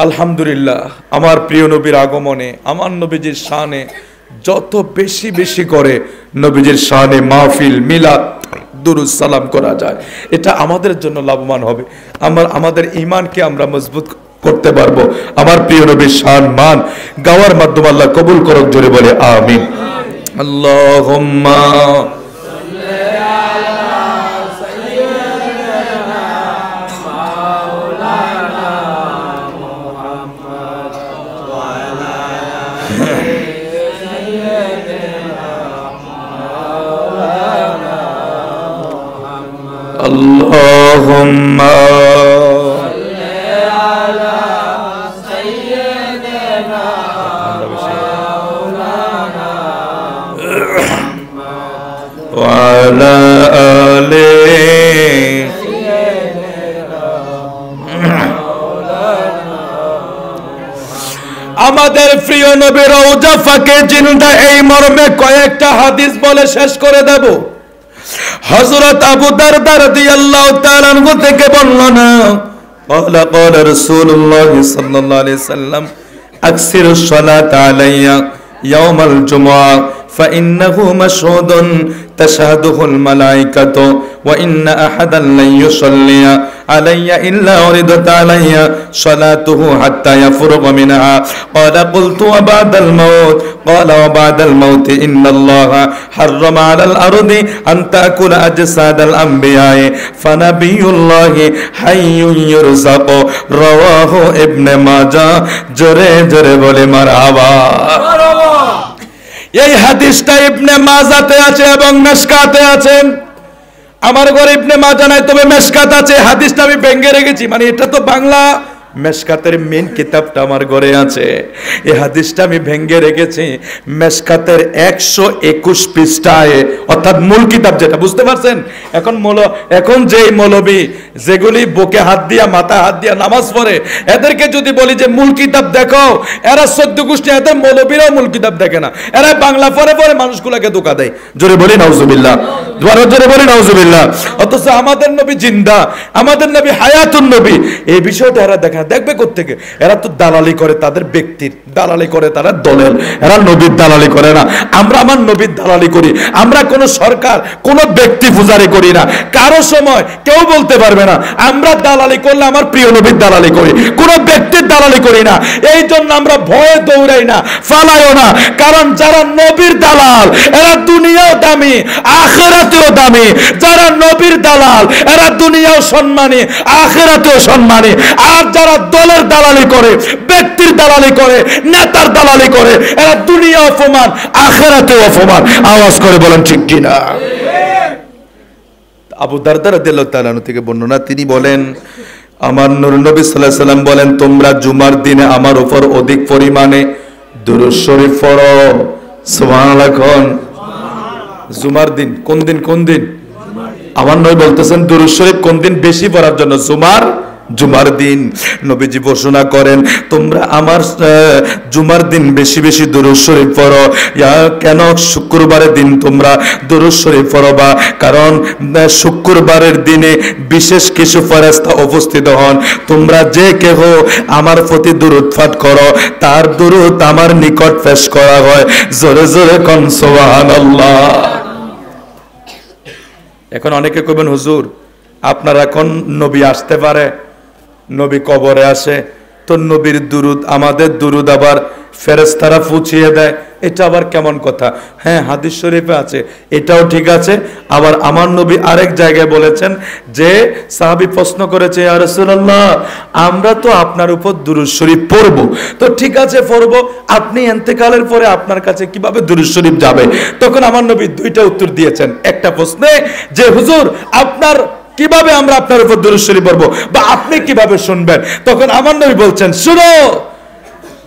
আলহামদুলিল্লাহ, আমার প্রিয় নবীর আগমনে, আমার নবীজির শানে যত বেশি বেশি করে নবীজির শানে মাহফিল, মিলাদ, দুরুদ সালাম করা যায়, এটা আমাদের জন্য লাভবান হবে। আমাদের ঈমানকে আমরা মজবুত করতে পারবো। আমার প্রিয় নবীর শান মান গাওয়ার মাধ্যমে আল্লাহ কবুল করুক, জোরে বলে আমিন। আল্লাহুম্মা Allahumma salli ala sayyidina maulana Muhammad wa ala ali sayyidina maulana। আমাদের প্রিয় নবী রওজা ফাঁকে জিন্দা এই মর্মে কয়েকটা হাদিস বলে শেষ করে দেব। হযরত আবু দারদা রাদিয়াল্লাহু তাআলা আনহু থেকে বর্ণনা, ক্বালা ক্বালা রাসূলুল্লাহ সাল্লাল্লাহু আলাইহি সাল্লাম আকসিরুস সালাতা আলাইয়া ইয়াওমাল জুমআহ ফাইন্নাহু মাশহুদুন তাশহাদুহুল মালায়েকাতু ওয়া ইন্না আহাদান লা ইউসাল্লিয়া আলাইয়া ইল্লা উরিদাত আলাইয়া সালাতুহু হাত্তা ইয়াফরুগা মিনহা। ক্বালা কুলতু ওয়া বা'দাল মাউত, ক্বালা ওয়া বা'দাল মাউত ইন্নাল্লাহা হাররামা আলাল আরদি আন তাকুলা আজসাদাল আমবিয়ায়ে ফানাবিয়ুল্লাহি হাইয়ুন ইউরযাকু। রাওয়াহু ইবনে মাজাহ। জোরে জোরে বলে মারহাবা। এই হাদিসটা ইবনে মাজাতে আছে এবং মিশকাতে আছে। আমার ঘরে ইবনে মাজা নাই, তবে মিশকাত আছে। হাদিসটা আমি ভেঙে রেখেছি, মানে এটা তো বাংলা, মিশকাতের মেন কিতাবটা আমার ঘরে আছে। এই হাদিসটা আমি ভেঙে রেখেছি মিশকাতের 121 পৃষ্ঠায়, অর্থাৎ মূল কিতাব যেটা, বুঝতে পারছেন? এখন যেই মৌলবী যেগুলি বুকে হাত দিয়া মাথায় হাত দিয়া নামাজ পড়ে, এদেরকে যদি বলি যে মূল কিতাব দেখো, এরা 14 গোষ্ঠী, এদের মৌলবীরাও মূল কিতাব দেখে না, এরা বাংলা পড়ে পড়ে মানুষগুলোকে ধোঁকা দেয়। জোরে বলি নাউজুবিল্লাহ, জোরে বলি নাউজুবিল্লাহ। অথচ আমাদের নবী জিন্দা, আমাদের নবী হায়াতুন নবী, এই বিষয়টা এরা দেখে দেখে না, দেখবে কোত্থেকে? এরা তো দালালি করে তাদের ব্যক্তির, দালালি করে তারা দলের, এরা নবীর দালালি করে না। আমরা আমার নবীর দালালি করি। আমরা কোনো সরকার, কোনো ব্যক্তি পূজারি করি না। কারো সময় কেউ বলতে পারবে না আমরা দালালি করলে আমার প্রিয় নবীর দালালি করি, কোনো ব্যক্তির দালালি করি না। এই জন্য আমরা ভয়ে দৌড়াই না, ফালাইও না। কারণ যারা নবীর দালাল এরা দুনিয়াও দামি, আখিরাতেও দামি। যারা নবীর দালাল এরা দুনিয়াও সম্মানী, আখিরাতেও সম্মানী। আর যারা দলের দালালি করে, ব্যক্তির দালালি করে, নেতার দালালি করে, এরা দুনিয়া অপমান, আখিরাতেও অপমান। আওয়াজ করে বলেন ঠিক কিনা? আবু দারদা রাদিয়াল্লাহু তাআলা আনহু থেকে বর্ণনা, তিনি বলেন আমার নূর নবী সাল্লাল্লাহু আলাইহি সাল্লাম বলেন তোমরা জুমার দিনে আমার উপর অধিক পরিমাণে দুরূদ শরীফ পড়ো। সুবহানাল্লাহ। জুমার দিন কোন দিন? কোন দিন? আমার নবী বলতেছেন দুরূদ শরীফ কোন দিন বেশি পড়ার জন্য? জুমার দিন। নবীজি ঘোষণা করেন তোমরা আমার জুমার দিন বেশি বেশি দুরূদ শরীফ পড়ো। কেন? শুক্রবারের দিন তোমরা দুরূদ শরীফ পড়বা, কারণ শুক্রবারের দিনে বিশেষ কিছু ফেরেশতা উপস্থিত হন। তোমরা যে কেহ আমার প্রতি দুরূদ পাঠ করো তার দুরূদ আমার নিকট পেশ করা হয়। জোরে জোরে কোন সুবহানাল্লাহ। এখন অনেকে কইবেন হুজুর আপনার এখন নবী আসতে পারে, নবী কবরে আসে, তো নবীর দুরুদ আমাদের দুরুদ আবার ফেরেশতারা পৌঁছিয়ে দেয়, এটা আবার কেমন কথা? হ্যাঁ, হাদিস শরীফে আছে, এটাও ঠিক আছে। আবার আমার নবী আরেক জায়গায় বলেছেন যে সাহাবী প্রশ্ন করেছে ইয়া রাসূলুল্লাহ আমরা তো আপনার উপর দুরূদ শরীফ পড়ব, তো ঠিক আছে পড়ব, আপনি ইন্তেকালের পরে আপনার কাছে কিভাবে দুরূদ শরীফ যাবে? তখন আমার নবী দুইটা উত্তর দিয়েছেন। একটা প্রশ্নে যে হুজুর আপনার কিভাবে আমরা আপনার উপর দুরূদ শরীফ পড়ব, বা আপনি কিভাবে শুনবেন? তখন আমার নবী বলছেন শুনো,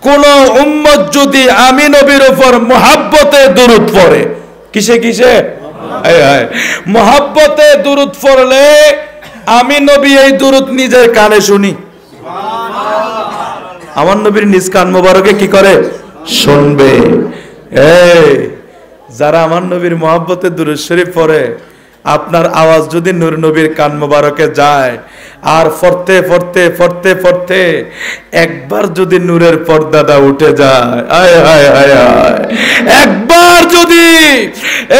কোন উম্মত যদি আমি নবীর উপর মুহাব্বতে দুরূদ পড়ে, কিসে কিসে? মুহাব্বতে দুরূদ পড়লে আমি নবী এই দুরূদ নিজের কানে শুনি। আমার নবীর নিজ কান মোবারকে কি করে? শুনবে। যারা আমার নবীর মুহাব্বতে দুরূদ শরীফ পড়ে, আপনার আওয়াজ যদি নূর নবীর কান মোবারকে যায় আর পড়তে পড়তে পড়তে পড়তে একবার যদি নূরের পর্দাটা উঠে যায়, আয় হায় হায় হায়, একবার যদি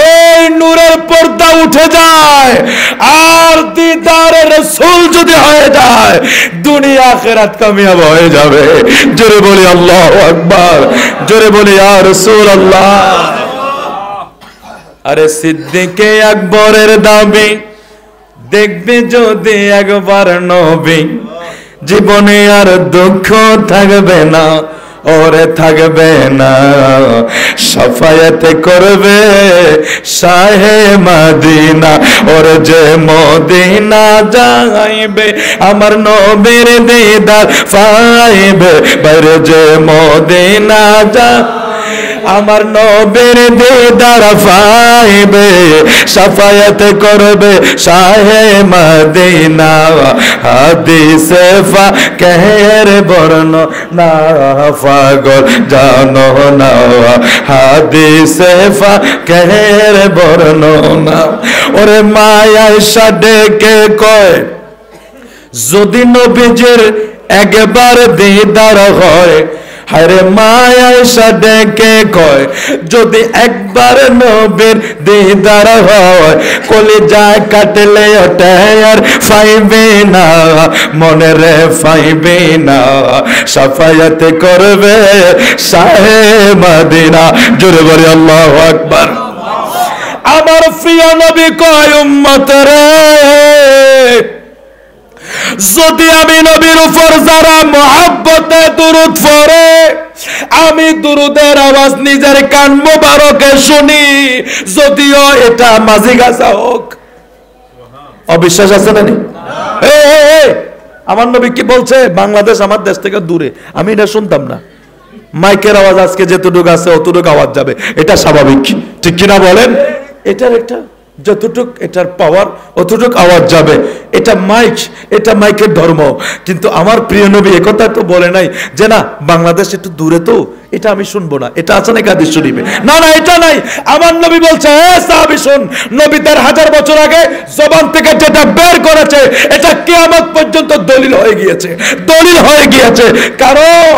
এই নূরের পর্দা উঠে যায় আর দিদারে রাসূল যদি হয়ে যায়, দুনিয়া আখিরাত কামিয়াব হয়ে যাবে। জোরে বলি আল্লাহু আকবার, জোরে বলি ইয়া রাসূলুল্লাহ। আরে সিদ্দিকে আকবরের দাবি দেখবে যদি একবার নবী, জীবনে আর দুঃখ থাকবে না, ওরে থাকবে না। শাফায়াত করবে শাহে মদিনা, ওরে যে মদিনা যাইবে আমার নবীর দিদার পাইবে, বাইরে যে মদিনা যা আমার নবীর দিদার পাইবে, শাফায়াত করবে শাহে মদিনা। হাদিসে ফাকের বর্ণনা পাগল জানো না, হাদিসে ফাকের বর্ণনা। ওরে মায়া ডেকে কয় যদি নবীজির একবার দিদার হয়, হায়রে মায়া ডেকে কয় যদি একবার নবীর দিদার হয়, কলিজা কাটলে ওঠে আর পাইবে না, মনে রে পাইবে না। শাফায়াত করবে শাহে মদিনা। জোরে বলি আল্লাহু আকবার। আমার প্রিয় নবী কয় উম্মত রে, যদি আমি নবীর উপর যারা মুহাব্বতে দুরূদ পড়ে, আমি দুরূদের আওয়াজ নিজের কান মোবারকে শুনি, যদিও এটা মাঝি গাছা হোক। অবিশ্বাস আছে না? আমার নবী কি বলছে? বাংলাদেশ আমার দেশ থেকে দূরে, আমি এটা শুনতাম না। মাইকের আওয়াজ আজকে যেতটুকু আছে অতটুকু আওয়াজ যাবে, এটা স্বাভাবিক, ঠিক কিনা বলেন? এটার একটা যতটুক এটার পাওয়ার অতটুক আওয়াজ যাবে। এটা মাইক, এটা মাইকের ধর্ম। কিন্তু আমার প্রিয় নবী একথা তো বলে নাই যে না বাংলাদেশ একটু দূরে তো এটা আমি শুনবো না। এটা আছে নাকি হাদিস শরীফে? না না, এটা নাই। আমার নবী বলছে এ সাহাবী শুন, নবী তার 1000 বছর আগে জবান থেকে যেটা বের করেছে এটা কিয়ামত পর্যন্ত দলিল হয়ে গিয়েছে, দলিল হয়ে গিয়েছে। কারণ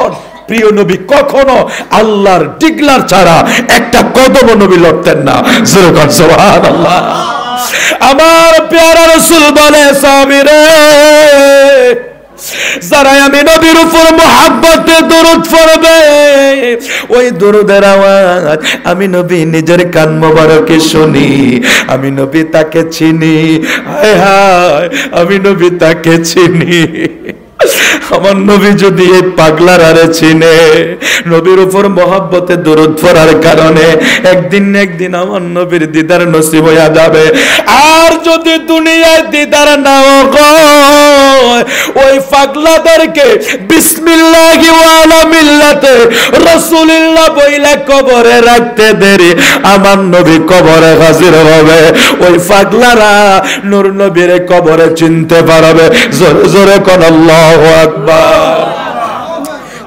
প্রিয় নবী কখনো আল্লাহর ডিগলার ছাড়া একটা কদম নবী লড়তেন না। সুবহানাল্লাহ। আমার প্যারা রাসূল বলে সাহাবীরে, যারা আমি নবীর উপর মুহাব্বতে দরুদ পড়বে ওই দরুদের আওয়াজ আমি নবী নিজের কান মোবারকে শুনি, আমি নবী তাকে চিনি। হায় হায়, আমি নবী তাকে চিনি। আমার নবী যদি এই পাগলার আরে চিনে, নবীর উপর মহব্বতে দরুদ পড়ার কারণে একদিন না একদিন আমার নবীর দিদার নসিব হয়ে যাবে। আর যদি দুনিয়ায় দিদার নাও হয়, ওই পাগলাদেরকে বিসমিল্লাহি ওয়া আলা মিল্লাতে রাসূলুল্লাহ বইলা কবরে রাখতে দেরি আমার নবী কবরে হাজির হবে। ওই পাগলারা নূর নবীর কবরে চিনতে পারবে। জোরে জোরে কোন আল্লাহু আকবার।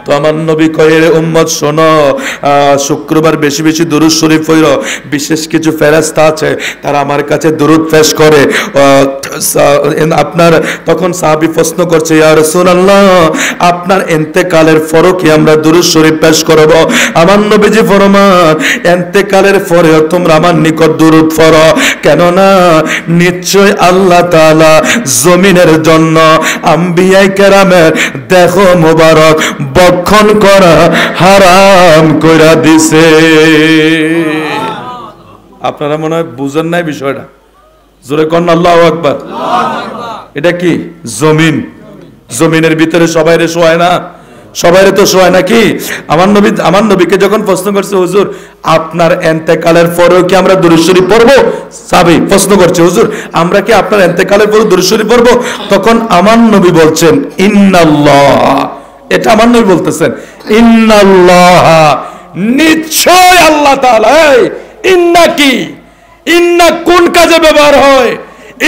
তো আমার নবী কয়ে উম্মত শোনো, শুক্রবার বেশি বেশি দুরূদ শরীফ পড়ো। বিশেষ কিছু ফেরেশতা আছে তারা আমার কাছে দুরূদ পেশ করে। আপনার তখন সাহাবী প্রশ্ন করছে ইয়া রাসূলুল্লাহ, আপনার ইন্তেকালের পরও কি আমরা দুরূদ শরীফ পেশ করব? আমার নবীজি ফরমান ইন্তেকালের পরেও তোমরা আমার নিকট দুরূদ পড়ো, কেননা নিশ্চয় আল্লাহ তাআলা জমিনের জন্য আম্বিয়ায়ে কেরামের দেহ মোবারক বক্ষণ করা হারাম কইরা দিছে। আপনারা মনে হয় বুঝেন নাই বিষয়টা। জোরে কোন আল্লাহু আকবার। এটা কি জমিন? জমিনের ভিতরে সবাইরে শোয় না, সবাইরে তো শোয় নাকি? আমার নবীকে যখন প্রশ্ন করছে হুজুর আপনার ইন্তেকালের পরেও কি আমরা দুরূদ শরীফ পড়বো? সাহাবী প্রশ্ন করছে হুজুর আমরা কি আপনার ইন্তেকালের পরে দুরূদ শরীফ পড়বো? তখন আমার নবী বলছেন ইন্নাল্লাহ, এটা আমার নবী বলতেছেন ইন্নাল্লাহ, নিশ্চয় আল্লাহ তাআলা। ইন্না কি? ইন্না কোন কাজে ব্যবহার হয়?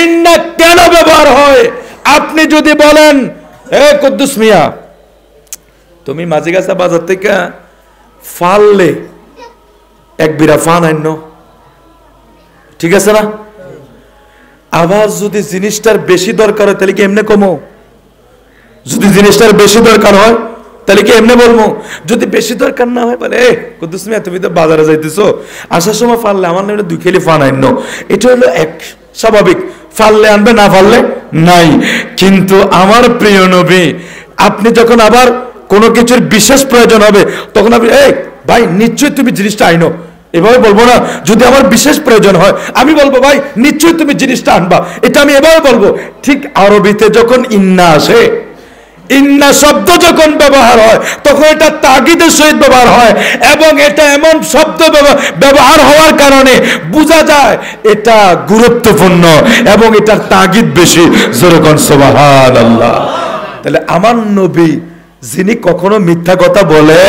ইন্না কেন ব্যবহার হয়? আপনি যদি বলেন এ কুদ্দুস মিয়া তুমি মাঝিগাছা বাজার থেকে ফাললে এক বিরা ফান আইন, ঠিক আছে না? আবার যদি জিনিসটার বেশি দরকার হয় তাহলে কি এমনি কমো? যদি জিনিসটার বেশি দরকার হয় তাহলে কি এমনি বলবো? যদি বেশি দরকার না হয় বলে এ কুদ্দুস মিয়া তুমি তো বাজারে যাইতেছো, আসার সময় ফাললে আমার নামে 2 কেজি ফান আইন। এটা হলো এক স্বাভাবিক, ফাললে আনবে না ফাললে নাই। কিন্তু আমার প্রিয় নবী আপনি যখন আবার কোনো কিছুর বিশেষ প্রয়োজন হবে তখন আপনি এই ভাই নিশ্চয়ই তুমি জিনিসটা আইনো, এভাবে বলবো না। যদি আমার বিশেষ প্রয়োজন হয় আমি বলবো ভাই নিশ্চয়ই তুমি জিনিসটা আনবা, এটা আমি এভাবে বলবো। ঠিক আরবিতে যখন ইন্না আসে, ইন্না শব্দ যখন ব্যবহার হয় তখন এটা তাগিদের সহিত ব্যবহার হয়, এবং এটা এমন শব্দ ব্যবহার হওয়ার কারণে বোঝা যায় এটা গুরুত্বপূর্ণ এবং এটার তাগিদ বেশি। যেরকম সুবহানাল্লাহ। তাহলে আমার নবী যিনি কখনো মিথ্যা কথা বলে,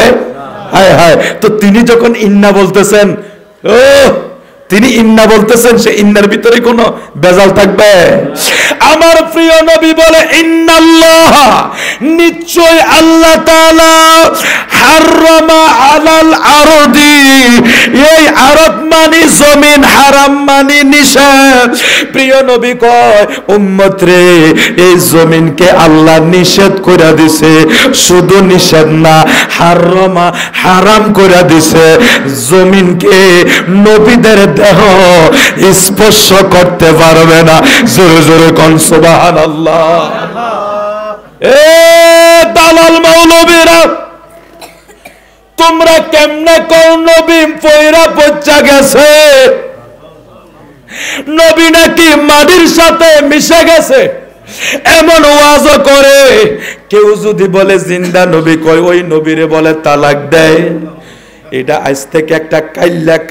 হায় হায়, তো তিনি যখন ইন্না বলতেছেন, ও তিনি ইন্না বলতেছেন, সে ইন্নার ভিতরে কোনো বেজাল থাকবে? আমার প্রিয় নবী বলে ইন্নাল্লাহ, নিশ্চয় আল্লাহ তাআলা হারামা আলাল আরদি, এই আরদ মানে জমিন, হারাম মানে নিষেধ। প্রিয় নবী কয় উম্মত রে এই জমিনকে আল্লাহ নিষেধ করে দিছে, শুধু নিষেধ না হারামা হারাম করে দিছে। জমিনকে নবীদের দেহ স্পর্শ করতে পারবে না। জোরে জোরে কোন সুবহানাল্লাহ। এ দালাল মৌলবীরা তোমরা কেমনে কোন নবী পয়রা পচা গেছে, নবী নাকি মাটির সাথে মিশে গেছে এমন ওয়াজ করে। কেউ যদি বলে জিন্দা নবী কয় ওই নবীরে বলে তালাক দেয়। এটা আজ থেকে একটা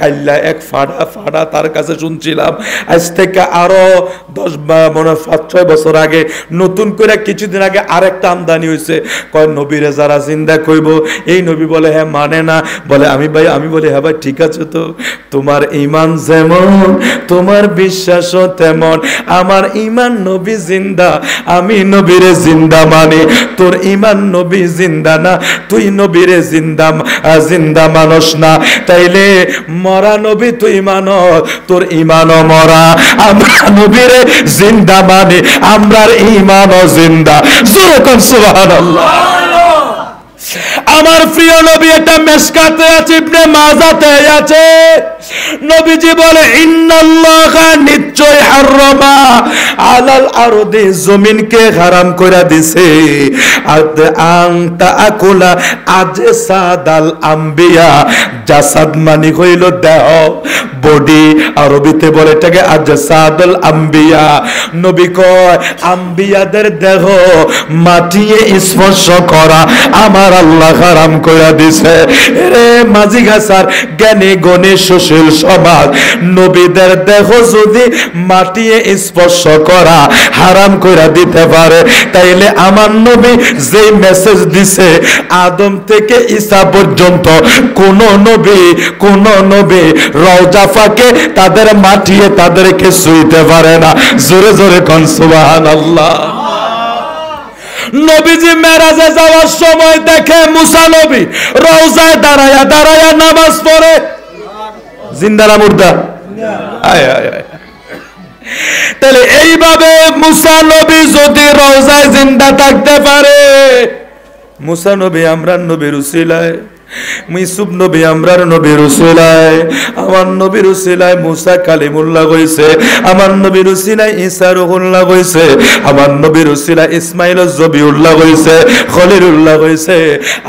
কাইল্লা এক ফাড়া তার কাছে শুনছিলাম, আজ থেকে আরো 5-6 বছর আগে নতুন করে কিছুদিন আগে আরেকটা আমদানি হয়েছে। কয় নবীরে যারা জিন্দা কইব, এই নবী বলে হ্যাঁ মানে না, বলে আমি বলি হ্যাঁ ভাই ঠিক আছে, তো তোমার ঈমান যেমন তোমার বিশ্বাসও তেমন, আমার ঈমান নবী জিন্দা, আমি নবীরে জিন্দা মানে, তোর ঈমান নবী জিন্দা না, তুই নবীরে জিন্দা মানুষ না, তাইলে মরা নবী তুই মানো, তোর ঈমানও মরা, আমরা নবীরে জিন্দা মানে, আমরার ঈমানও জিন্দা। সুবহানাল্লাহ। আমার প্রিয় নবী, এটা মেশকাতে আছে, ইবনে মাজাতে আছে, নবীজি বলে ইন্নাল্লাহা নিশ্চয় হারামা আলাল আরদি, জমিনকে হারাম কইরা দিছে, আনতা আকুলা আজসাদাল আম্বিয়া, জাসাদ মানে হইল দেহ, বডি, আরবিতে বলে এটাকে আজসাদুল আম্বিয়া। নবী কয় আম্বিয়াদের দেহ মাটিয়ে স্পর্শ করা আমার আল্লাহ হারাম কইরা দিছে। রে মাঝি গাছার জ্ঞানী গণী সুশীল সমাজ, নবীদের দেহ যদি মাটিয়ে স্পর্শ করা হারাম কইরা দিতে পারে, তাইলে আমার নবী যে মেসেজ দিছে আদম থেকে ঈসা পর্যন্ত কোন নবী রওজা ফাঁকে তাদের মাটিয়ে তাদেরকে ছুঁইতে পারে না। জোরে জোরে কোন সুবহানাল্লাহ। নবীজি মেরাজে যাওয়ার সময় দেখে মুসা নবী রওজায় দাঁড়ায়া নামাজ পড়ে। জিন্দা না মুর্দা? তাহলে এইভাবে মুসা নবী যদি রওজায় জিন্দা থাকতে পারে, মুসা নবী আমরার নবীর উসিলায়, ইউসুফ নবী আমরার নবীর উসিলায়, আমার নবীর উসিলায় মুসা কালিমুল্লাহ হইছে, আমার নবীর উসিলায় ঈসা রুহুল্লাহ হইছে, আমার নবীর উসিলায় ইসমাঈল জবিউল্লাহ হইছে, খলিলুল্লাহ হইছে।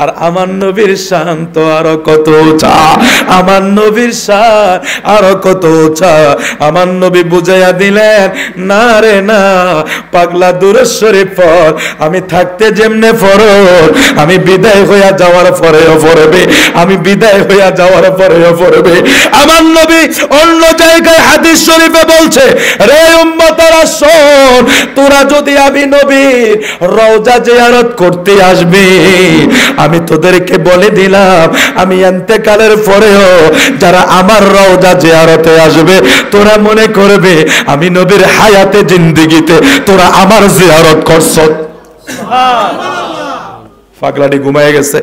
আর আমার নবীর শান তো আরো কত উঁচা, আমার নবীর শান আরো কত উঁচা। আমার নবী বুঝাইয়া দিলেন, না রে না পাগলা, দুরূদ শরীফ পড়, আমি থাকতে যেমনে ফরজ, আমি বিদায় হইয়া যাওয়ার পরেও পড়বে, আমি বিদায় হইয়া যাওয়ার পরেও পড়বে। আমার নবী অন্য জায়গায় হাদিস শরীফে বলছে, রে উম্মতরা শোন, তোরা যদি আমি নবীর রওজা জিয়ারত করতে আসবি, আমি তোদেরকে বলে দিলাম, আমি ইন্তেকালের পরেও যারা আমার রওজা জিয়ারতে আসবে, তোরা মনে করবে আমি নবীর হায়াতে জিন্দেগিতে তোরা আমার জিয়ারত করছ। পাগলাটি ঘুমায় গেছে,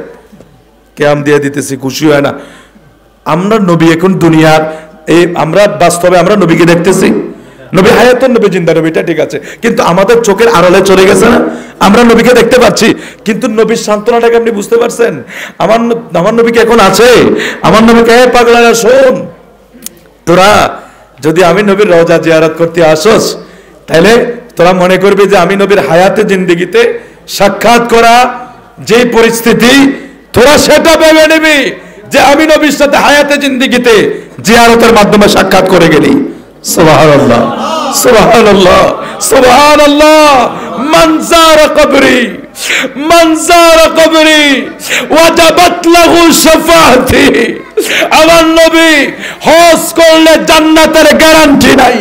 কেয়াম দিয়ে দিতেছি, খুশি হয় না। আমরা নবী এখন দুনিয়ার এই আমরা বাস্তবে আমরা নবীকে দেখতেছি, নবী হায়াতুন নবী জিন্দা, নবীটা ঠিক আছে, কিন্তু আমাদের চোখের আড়ালে চলে গেছে না, আমরা নবীকে দেখতে পাচ্ছি, কিন্তু নবীর সান্ত্বনাটাকে আপনি বুঝতে পারছেন? আমার নবীকে এখন আছে, আমার নবীকে পাগলারা শোন, তোরা যদি আমি নবীর রওজা জিয়ারত করতে আসস, তাহলে তোরা মনে করবি যে আমি নবীর হায়াতে জিন্দেগিতে সাক্ষাৎ করা যে পরিস্থিতি, তোরা সেটা ভেবে নিবি যে আমি নবীর সাথে হায়াতে জিন্দেগিতে জিয়ারতের মাধ্যমে সাক্ষাৎ করে গেলি। সুবহানাল্লাহ, সুবহানাল্লাহ, সুবহানাল্লাহ। মান যারা কবরি ওয়াজাবাত লাহু শাফাআতি। আমার নবী হজ করলে জান্নাতের গ্যারান্টি নাই,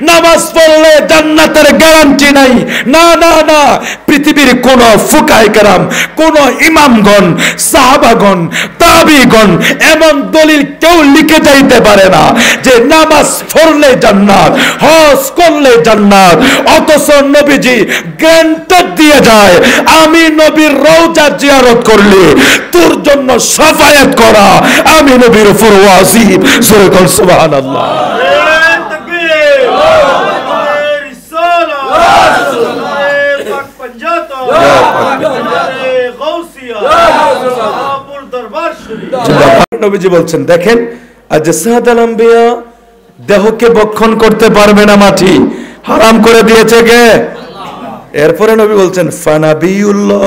নামাজ পড়লে জান্নাতের গ্যারান্টি নাই। না না না, পৃথিবীর কোন ফুকায়ে কেরাম, কোন ইমামগণ, সাহাবাগণ, তাবিগণ এমন দলিল কেউ লিখে যাইতে পারে না যে নামাজ পড়লে জান্নাত, হজ করলে জান্নাত। অথচ নবীজি গ্যারান্টি দিয়ে যায়, আমি নবীর রওজা জিয়ারত করলে তোর জন্য শাফায়াত করা আমি নবীর উপর ওয়াজিব। সূরা কল সুবহানাল্লাহ। নবীজি বলছেন, দেখেন আজসাদাল আম্বিয়া, দেহকে বক্ষণ করতে পারবে না মাটি, হারাম করে দিয়েছে কে? এরপরে নবী বলছেন ফানাবিউল্লাহ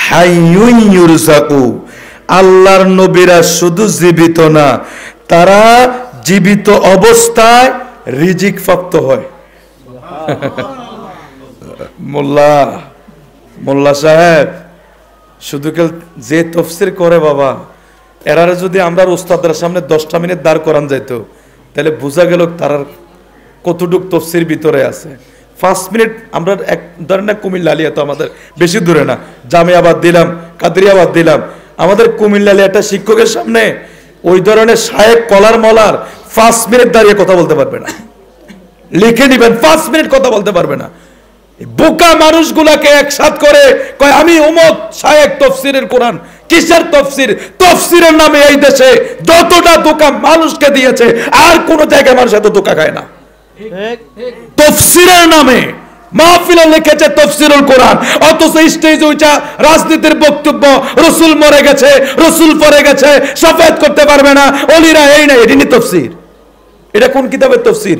হাইয়ুন ইউরজাকু, আল্লাহর নবীরা শুধু জীবিত না, তারা জীবিত অবস্থায় রিজিক প্রাপ্ত হয়। মোল্লা সাহেব শুধু যে তফসির করে বাবা, এরারে যদি আমরা ওস্তাদের সামনে 10টা মিনিট দাঁড় করান যাইতো, তাহলে বোঝা গেল তার কতটুক তফসির ভিতরে আছে। 5 মিনিট আমরা এক ধরেন না, কুমিল্লা আলিয়া তো আমাদের বেশি দূরে না, জামিয়াবাদ দিলাম, কাদরিয়াবাদ দিলাম, আমাদের কুমিল্লা আলিয়া একটা শিক্ষকের সামনে ওই ধরনের শায়েক কলার মলার 5 মিনিট দাঁড়িয়ে কথা বলতে পারবে না। লিখে নিবেন, 5 মিনিট কথা বলতে পারবে না। বোকা মানুষগুলাকে একসাথ করে কয় আমি অমুক শায়েক তফসিরের কোরআন। কিসের তফসির? তফসিরের নামে এই দেশে যতটা ধোঁকা মানুষকে দিয়েছে আর কোন জায়গায় মানুষ এত ধোঁকা খায় না। তফসিরের নামে মাহফিলে লিখেছে তফসিরুল কোরআন, অথচ স্টেজে ওইটা রাজনীতির বক্তব্য, রাসূল মরে গেছে, রাসূল পড়ে গেছে, শাফায়াত করতে পারবে না, ওলিরা এই না, এটাই তফসির। এটা কোন কিতাবের তফসির?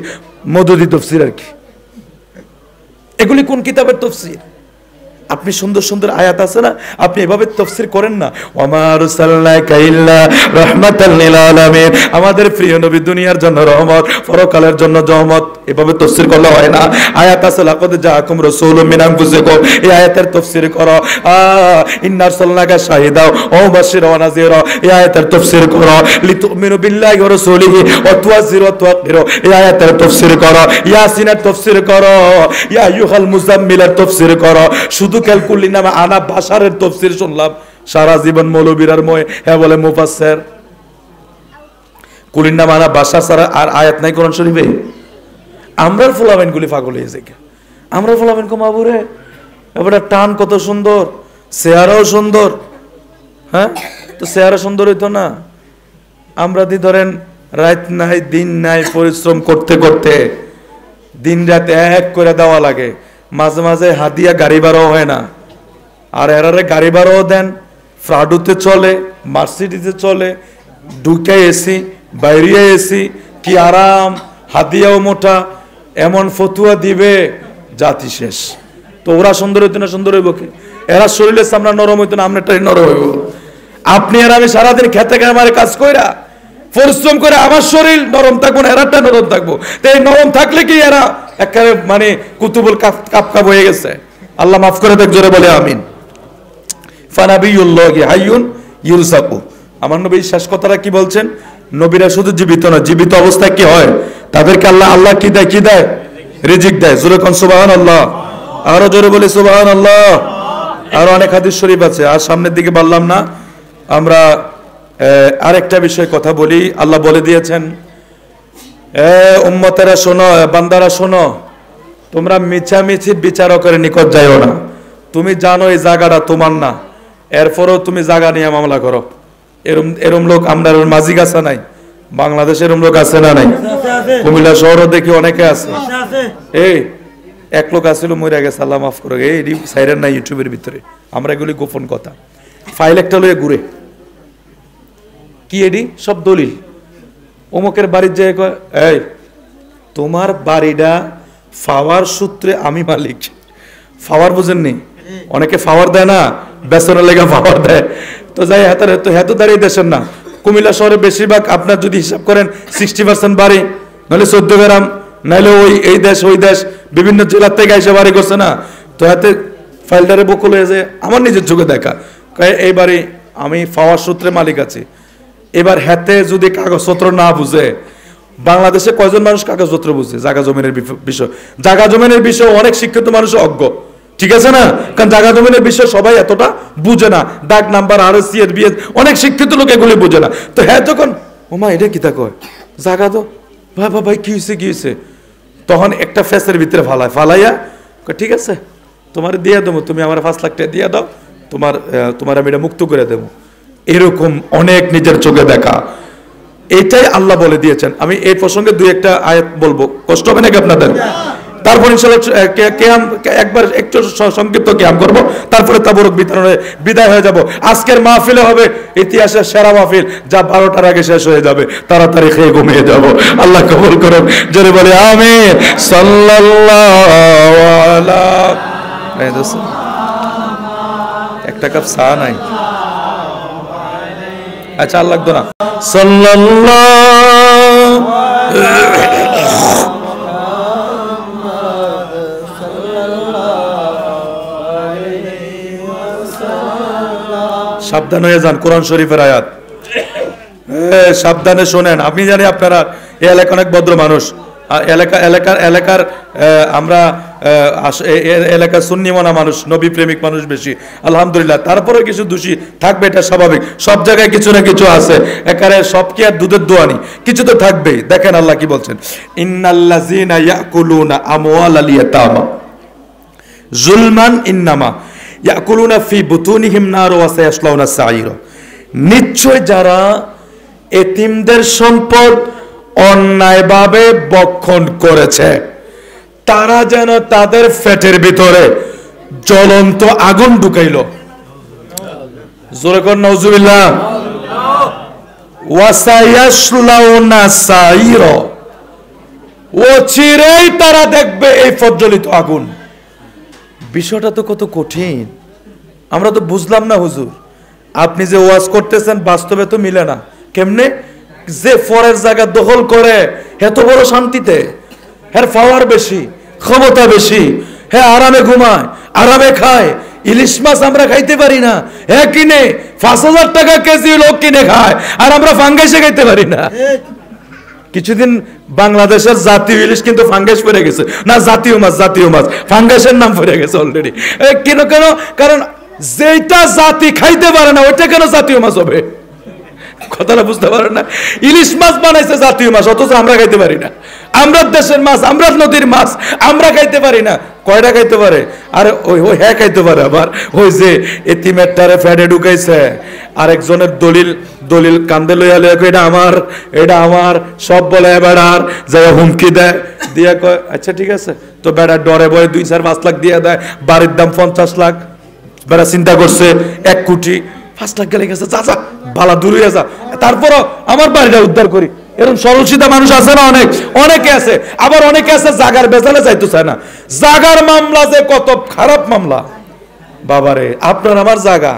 মদুদি তফসির আর কি। এগুলি কোন কিতাবের তফসির? আপনি সুন্দর সুন্দর আয়াত আছে না, আপনি এভাবে তফসির করেন না। ওয়ামা আরসালনাকা ইল্লা রাহমাতাল লিল আলামিন, আমাদের প্রিয় নবী দুনিয়ার জন্য রহমত, পরকালের জন্য রহমত, এভাবে তফসির করলে হয় না। আয়াত আছে লাকাদ জাআকুম রাসূলুম মিন আনফুসিকুম, এই আয়াতের তফসির করো। ইন্না আরসালনাকা শাহিদা ওয়া মুবাশশিরা ওয়া নাযীরা, এই আয়াতের তফসির করো। লিতুমিনু বিল্লাহি ওয়া রাসূলিহি ওয়া তুআযিরু ওয়া তুআক্কিরু, এই আয়াতের তফসির করো। ইয়াসিনের তফসির করো। ইয়া আইয়ুহাল মুজাম্মিলের তফসির করো। শুধু ক্যালকুলি নামে আনা ভাষার তফসির শুনলাম সারা জীবন মৌলবীরার ময়, হ্যাঁ বলে মুফাসসির। কুলির নামে আনা ভাষা ছাড়া আর আয়াত নাই কোরআন শরীফে। আমরার ফুলাবেন গুলি পাগল হয়ে যায়, আমরা ফুলাবেন কমাবুরে এবারে টান কত সুন্দর, চেহারাও সুন্দর। হ্যাঁ, তো চেহারা সুন্দর হইতো না? আমরা দি ধরেন রাত নাই দিন নাই পরিশ্রম করতে করতে দিন রাত এক করে দেওয়া লাগে, মাঝে মাঝে হাদিয়া গাড়ি ভাড়াও হয় না। আর এরারে গাড়ি ভাড়াও দেন, ফ্রাডুতে চলে, মার্সিডিজে চলে, ঢুকে এসি বাইরে এসি, কি আরাম, হাদিয়াও মোটা, এমন ফতুয়া দিবে জাতি শেষ। তো ওরা সুন্দর হইতো না? সুন্দর হইব কি? এরা শরীরের সামনে নরম হইতো না? আপনারটাই নরম হইব। আপনি আর আমি সারাদিন খেতে খামারে কাজ কইরা পরিশ্রম করে আমার শরীর নরম থাকবো না, এরাটা নরম থাকবো। তো এই নরম থাকলে কি এরা একেবারে মানে কুতুবুল কাপ হয়ে গেছে? আল্লাহ মাফ করে দেখ, জোরে বলে আমিন। ফানাবিয়ুল্লাহি হাইয়ুন ইউরসাকু, আমার নবী শেষ কথাটা কি বলছেন? নবীরা শুধু জীবিত না, জীবিত অবস্থায় কি হয় তাদেরকে আল্লাহ কি দেয়? কি দেয়? রিজিক দেয়। জোরে কোন সুবহানাল্লাহ, আরো জোরে বলি সুবহানাল্লাহ। আরো অনেক হাদিস শরীফ আছে, আর সামনের দিকে বললাম না। আমরা আরেকটা বিষয় কথা বলি। আল্লাহ বলে দিয়েছেন, উম্মতেরা শোনো, বান্দারা শোনো, তোমরা মিছামিছি বিচারকের নিকট যাইও না। তুমি জানো এই জায়গাটা তোমার না, এরপরেও তুমি জায়গা নিয়ে মামলা করো। এরম লোক আমরা মাঝি গাছা নাই, বাংলাদেশে এরম লোক আছে না নাই? কুমিল্লা শহরও দেখি অনেকে আছে। এই এক লোক আসছিল মরে গেছে, আল্লাহ মাফ করো, এই সাইরেন নাই ইউটিউবের ভিতরে। আমরা এগুলি গোপন কথা। ফাইল একটা লয়ে ঘুরে, কি এডি সব দলিল, অমুকের বাড়ির যায়, এই তোমার বাড়িটা ফাওয়ার সূত্রে আমি মালিক। ফাওয়ার বুঝেননি? অনেকে ফাওয়ার দেয় না, বেসনের লেগে ফাওয়ার দেয়। তো যাই হেতু দাঁড়িয়ে দেশের না। কুমিল্লা শহরে বেশিরভাগ আপনার যদি হিসাব করেন 60% বাড়ি, নাহলে 14 গ্রাম, নাহলে ওই এই দেশ ওই দেশ বিভিন্ন জেলার থেকে এসে বাড়ি করছে না। তো হাতে ফাইলটারে বকুল হয়ে যায়, আমার নিজের চোখে দেখা, এই বাড়ি আমি ফাওয়ার সূত্রে মালিক আছি। এবার হাতে যদি কাগজপত্র না বুঝে, বাংলাদেশে কয়জন মানুষ কাগজপত্র বুঝে? জায়গা জমিনের বিষয়, জায়গা জমিনের বিষয় অনেক শিক্ষিত মানুষ অজ্ঞ, ঠিক আছে না? কারণ জায়গা জমিনের বিষয় সবাই এতটা বুঝে না। দাগ নাম্বার RSC এর বিয়ে অনেক শিক্ষিত লোক এগুলি বুঝে না। তো হ্যাঁ, তখন ওমা এটা কি তা কয়, জায়গা তো ভাই কি হয়েছে কি হয়েছে, তখন একটা ফেসের ভিতরে ফালাইয়া ঠিক আছে তোমার দিয়ে দেবো, তুমি আমার 5 লাখ টাকা দিয়ে দাও, তোমার আমি এটা মুক্ত করে দেবো। এরকম অনেক নিজের চোখে দেখা। এটাই আল্লাহ বলে দিয়েছেন। আমি এই প্রসঙ্গে 2-1টা আয়াত বলবো, কষ্ট হবে নাকি আপনাদের? তারপর ইনশাআল্লাহ কিয়াম একবার একটু সংক্ষিপ্ত কিয়াম করব, তারপরে তাবরুক বিতরণে বিদায় হয়ে যাব। আজকের মাহফিলে হবে ইতিহাসের সেরা মাহফিল, যা 12টার আগে শেষ হয়ে যাবে, তাড়াতাড়ি খেয়ে ঘুমিয়ে যাব। আল্লাহ কবুল করুন, জোরে বলে আমিন। সাল্লাল্লাহু আলা একটা কাপ চা নাই, আচ্ছা আল্লাহ লাগতো না। সাবধান হয়ে যান, কোরআন শরীফের আয়াত। সাবধানে শোনেন, আপনি জানি আপনারা এই এলাকা অনেক ভদ্র মানুষ, এলাকার আমরা এলাকার সুন্নি মানা মানুষ, নবী প্রেমিক মানুষ বেশি আলহামদুলিল্লাহ। তারপরে কিছু দোষী থাকবে, এটা স্বাভাবিক, সব জায়গায় কিছু না কিছু আছে, একারে সব কি আর দুধের দোয়ানি, কিছু তো থাকবেই। দেখেন আল্লাহ কি বলছেন, ইন্নাল্লাযীনা ইয়াকুলুনা আমওয়ালাল ইয়াতামা যুলমান ইন্নামা ইয়াকুলুনা ফি বুতুনিহিম নার ওয়া সায়াসলাউনা সাঈরা। নিশ্চয় যারা এতিমদের সম্পদ অন্যায়ভাবে ভক্ষণ করেছে তারা যেন তাদের পেটের ভিতরে জ্বলন্ত আগুন ঢুকাইল। জোরে কর নাউজুবিল্লাহ। ওয়া সায়াসলাউনা সাঈরা, অচিরেই তারা দেখবে এই প্রজ্বলিত আগুন। বিষয়টা তো কত কঠিন, আমরা তো বুঝলাম না হুজুর। আপনি যে ওয়াজ করতেছেন বাস্তবে তো মিলে না। কেমনে? যে ফরের জায়গা দখল করে এত বড় শান্তিতে, এর পাওয়ার বেশি, ক্ষমতা বেশি, হ্যাঁ আরামে ঘুমায়, আরামে খায়। ইলিশ মাছ আমরা খাইতে পারি না, হ্যাঁ কিনে ৫,০০০ টাকা কেজি লোক কিনে খায়, আর আমরা ফাঙ্গাসে খাইতে পারি না। কিছুদিন বাংলাদেশের জাতীয় ইলিশ কিন্তু ফাঙ্গাস পড়ে গেছে না, জাতীয় মাছ ফাঙ্গাসের নাম পড়ে গেছে অলরেডি। কেন? কারণ যেটা জাতি খাইতে পারে না ওইটা কেন জাতীয় মাছ হবে? কথাটা বুঝতে পারেন না? ইলিশ মাছ বানাইছে জাতীয় মাছ, অথচ আমরা খাইতে পারি না। আমরা দেশের মাছ, আমরা নদীর মাছ আমরা খাইতে পারি না। কয়টা খাইতে পারে? আরে ওই হ্যাঁ খাইতে পারে। আবার ওই যে এতিমেরটারে ফ্যাডে ঢুকাইছে, আরেকজনের দলিল কান্দে লইয়া এটা আমার সব বলে বেড়ার যাই হুমকি দেয়, দিয়া কয় আচ্ছা ঠিক আছে, তো বেড়ার ডরে বয়ে 2-4-5 লাখ দিয়ে দেয়, বাড়ির দাম 50 লাখ, বেড়া চিন্তা করছে 1 কোটি 5 লাখ গেলে গেছে, যা বালা দূর হয়ে যা, তারপরও আমার বাড়িটা উদ্ধার করি। এরকম সরল সিধা মানুষ আছে না, অনেকে আছে। আবার অনেকে আছে জাগার বেজালে যাইতে চায় না। জাগার মামলা যে কত খারাপ মামলা বাবারে, আপনার আমার জাগা,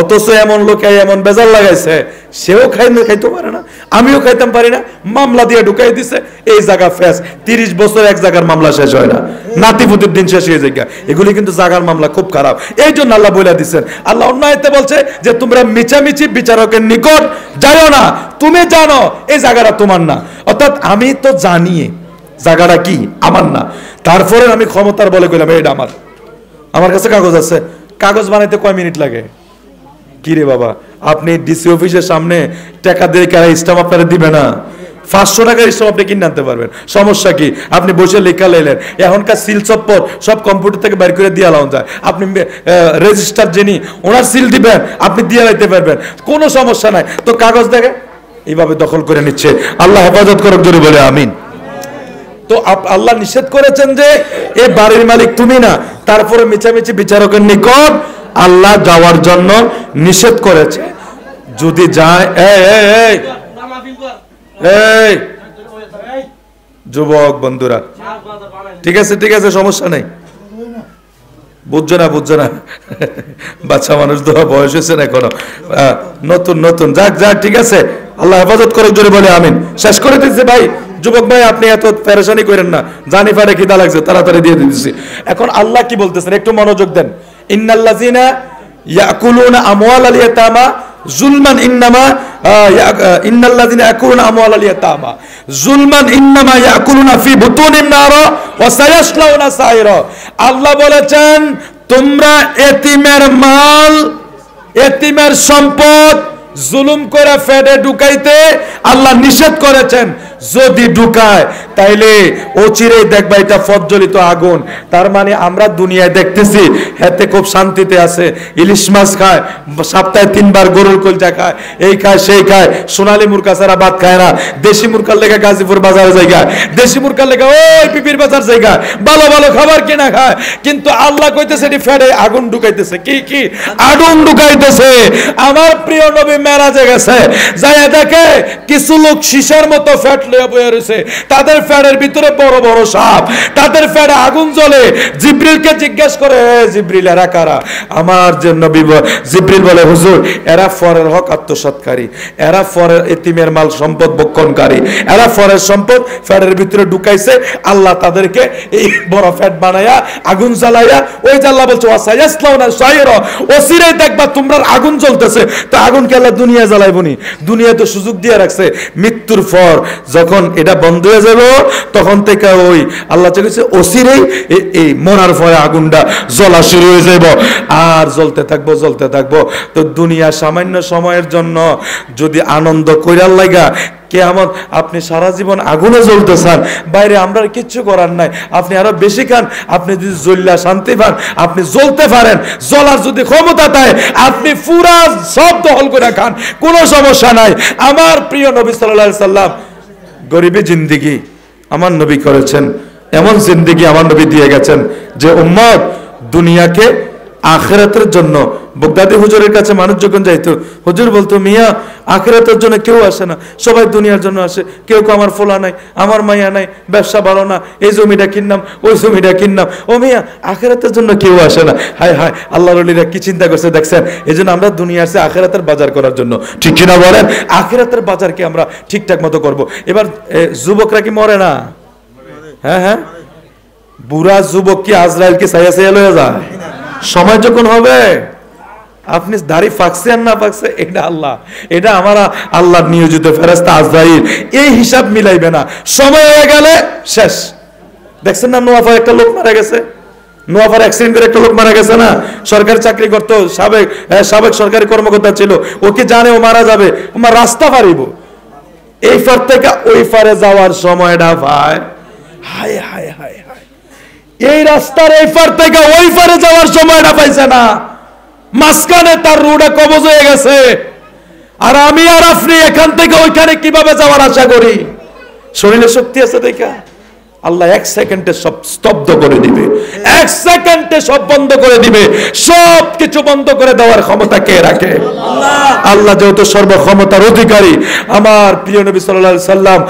অথচ এমন লোকে এমন বেজাল লাগাইছে, সেও খাইতে পারে না, আমিও খাইতাম পারি না, মামলা দিয়ে ঢুকাই দিছে। এই জায়গা ফেস 30 বছর এক জায়গার মামলা শেষ হয় না, নাতিপুতির দিন শেষ হয়ে যায়। এগুলি কিন্তু জায়গার মামলা খুব খারাপ। এই জন্য আল্লাহ বলে দিচ্ছেন, আল্লাহ অন্যায়তে বলছে যে তোমরা মিছামিছি বিচারকের নিকট যাও না, তুমি জানো এই জায়গাটা তোমার না। অর্থাৎ আমি তো জানি জায়গাটা কি আমার না, তারপরে আমি ক্ষমতার বলে কইলাম এটা আমার কাছে কাগজ আছে। কাগজ বানাইতে কয় মিনিট লাগে? কি রে বাবা, আপনি ডিসি অফিসের সামনে টাকা দিয়ে কারা স্টাম্প আপনারা দিবে না? 500 টাকার স্টাম্প আপনি কিনে আনতে পারবেন, সমস্যা কি? আপনি বসে লেখা লাইলেন, এখনকার সিল চপ্পর সব কম্পিউটার থেকে বের করে দিয়ে আলাও যায়। আপনি রেজিস্টার যিনি ওনার সিল দিবেন, আপনি দিয়ে লাইতে পারবেন, কোনো সমস্যা নাই। তো কাগজ দেখে এইভাবে দখল করে নিচ্ছে। আল্লাহ হেফাজত করুক, জোরে বলে আমিন। তো আল্লাহ নিষেধ করেছেন যে এই বাড়ির মালিক তুমি না, তারপরে মিছামিছি বিচারকের নিকট আল্লাহ যাওয়ার জন্য নিষেধ করেছে। যদি যায় এই যুবক বন্ধুরা, ঠিক আছে সমস্যা নেই, বুঝছো না বাচ্চা মানুষ তো বয়স হয়েছে না এখনো, নতুন যাক ঠিক আছে। আল্লাহ হেফাজত করে, জোরে বলে আমিন। শেষ করে দিচ্ছে ভাই, যুবক ভাই আপনি এত পেরেশানি করেন না, জানি পারে খিদা লাগছে, তাড়াতাড়ি দিয়ে দিচ্ছি। এখন আল্লাহ কি বলতেছেন একটু মনোযোগ দেন। ইন্নাল্লাযীনা ইয়াকুলুনা আমওয়ালাল ইয়াতামা যুলমান ইন্নাল্লাযীনা ইয়াকুলুনা আমওয়ালাল ইয়াতামা যুলমান ইন্নামা ইয়াকুলুনা ফি বুতুনিহিম নারা ওয়া সায়াসলাউনা সাঈরা। আল্লাহ বলেছেন তোমরা এতিমের মাল, এতিমের সম্পদ জুলুম করে ফেডে ঢুকাইতে আল্লাহ নিষেধ করেছেন। যদি ঢুকায় তাইলে অচিরেই দেখবা এটা প্রজ্বলিত আগুন। তার মানে আমরা দুনিয়ায় দেখতেছি হেতে খুব শান্তিতে আছে, ইলিশ মাছ খায়, সপ্তাহে 3 বার গরুর কলজা খায়, এই খায় সেই খায়, সোনালী মুরগা ছাড়া ভাত খায় না। দেশি মুরগার লেগে গাজীপুর বাজারে জায়গা, দেশি মুরগার লেগে ওই পিপির বাজার জায়গা, ভালো খাবার কিনা খায়। কিন্তু আল্লাহ কইতেছে এটি ফেডে আগুন ঢুকাইতেছে। কি আগুন ঢুকাইতেছে? আমার প্রিয় নবী মেরাজে গেছে, যায় দেখে কিছু লোক শিশার মতো ফ্যাট লইয়া বইয়া রয়েছে, তাদের ফ্যানের ভিতরে বড় বড় সাপ, তাদের ফ্যানে আগুন জ্বলে। জিব্রিলকে জিজ্ঞেস করে, জিব্রিল এরা কারা? আমার যে নবী জিব্রিল বলে, হুজুর এরা ফরের হক আত্মসাৎকারী, এরা ফরের এতিমের মাল সম্পদ ভক্ষণকারী, এরা ফরের সম্পদ ফ্যানের ভিতরে ঢুকাইছে। আল্লাহ তাদেরকে এই বড় ফ্যাট বানায়া আগুন জ্বালাইয়া, ওই যে আল্লাহ বলছে ওয়াসায়াসলাউনা সাইরা, ওসিরাই দেখবা তোমরা আগুন জ্বলতেছে। তো আগুন কে আল্লাহ দুনিয়া জ্বালাইবনি? দুনিয়া তো সুযোগ দিয়ে রাখছে, মৃত্যুর পর যখন এটা বন্ধ হয়ে যাবে তখন থেকে ওই আল্লাহ চাইছে ওসিরাই এই মরার পরে আগুনটা জ্বলা শুরু হয়ে যাইব, আর জ্বলতে থাকবো জ্বলতে থাকবো। তো দুনিয়া সামান্য সময়ের জন্য যদি আনন্দ কইরার লাগা কিয়ামত, আপনি সারা জীবন আগুনে জ্বলতে চান, বাইরে আমরা কিচ্ছু করার নাই, আপনি আরো বেশি খান। আপনি যদি জ্বললা শান্তি পান, আপনি জ্বলতে পারেন, জ্বলার যদি ক্ষমতা দেয় আপনি পুরা সব দখল করে খান, কোনো সমস্যা নাই। আমার প্রিয় নবী সাল্লাল্লাহু আলাইহি সাল্লাম গরিবী জিন্দেগি আমার নবী করেছেন, এমন জিন্দেগি আমার নবী দিয়ে গেছেন যে উম্মত দুনিয়াকে আখিরাতের জন্য। বগদাদি হুজুরের কাছে মানুষ যখন যাইতো, হুজুর বলতো, মিয়া আখিরাতের জন্য কেউ আসে না, সবাই দুনিয়ার জন্য আসে। কেউ আমার ফোলা নাই, আমার মাইয়া নাই, ব্যবসা ভালো না, এই জমিটা কিনলাম, ওই জমিটা কিনলাম। ও মিয়া আখিরাতের জন্য কেউ আসে না। হায় হায়, আল্লাহর ওলিরা কি চিন্তা করছে দেখছেন? এই জন্য আমরা দুনিয়া আসছে আখিরাতের বাজার করার জন্য, ঠিক কিনা বলেন? আখিরাতের বাজারকে আমরা ঠিকঠাক মতো করবো। এবার যুবকরা কি মরে না? হ্যাঁ হ্যাঁ, বুড়া যুবক কি আজরাইলকে সাইয়া সাইয়া লয়ে যায়? সময় যখন হবে, আপনি দাড়ি ফাঁকছে আর না ফাঁকছে এটা আল্লাহ, এটা আমার আল্লাহর নিয়োজিত ফেরেশতা আজরাইল, এই হিসাব মিলাইবে না। সময় হয়ে গেলে শেষ। দেখছেন না নোয়াফার একটা লোক মারা গেছে, নোয়াফার অ্যাক্সিডেন্ট করে একটা লোক মারা গেছে না? সরকারি চাকরি করতো, সাবেক সরকারি কর্মকর্তা ছিল, ওকে জানে ও মারা যাবে, আমার রাস্তা পারিব, এই পার থেকে ওই পারে যাওয়ার সময়টা ভাই, হায় হায় হায় হায়, এই রাস্তার এই পার থেকে ওই পারে যাওয়ার সময়টা পাইছে না, মাঝখানে তার রোডে কবজ হয়ে গেছে। আর আমি আর আপনি এখান থেকে ওইখানে কিভাবে যাওয়ার আশা করি? শরীরে শক্তি আছে দেখা আল্লাহ এক সেকেন্ডে সব স্তব্ধ করে দিবে, এক সেকেন্ডে সব বন্ধ করে দিবে। সব কিছু বন্ধ করে দেওয়ার ক্ষমতা কে রাখে? আল্লাহ যেহেতু সর্বক্ষমতার অধিকারী। আমার প্রিয় নবী সাল্লাল্লাহু আলাইহি সাল্লাম,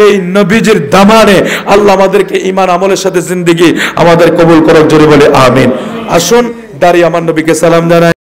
সেই নবীজির দামানে আল্লাহ আমাদেরকে ঈমান আমলের সাথে জিন্দেগি আমাদের কবুল করুক, জোরে বলে আমিন। আসুন দাঁড়িয়ে আমার নবীকে সালাম জানাই।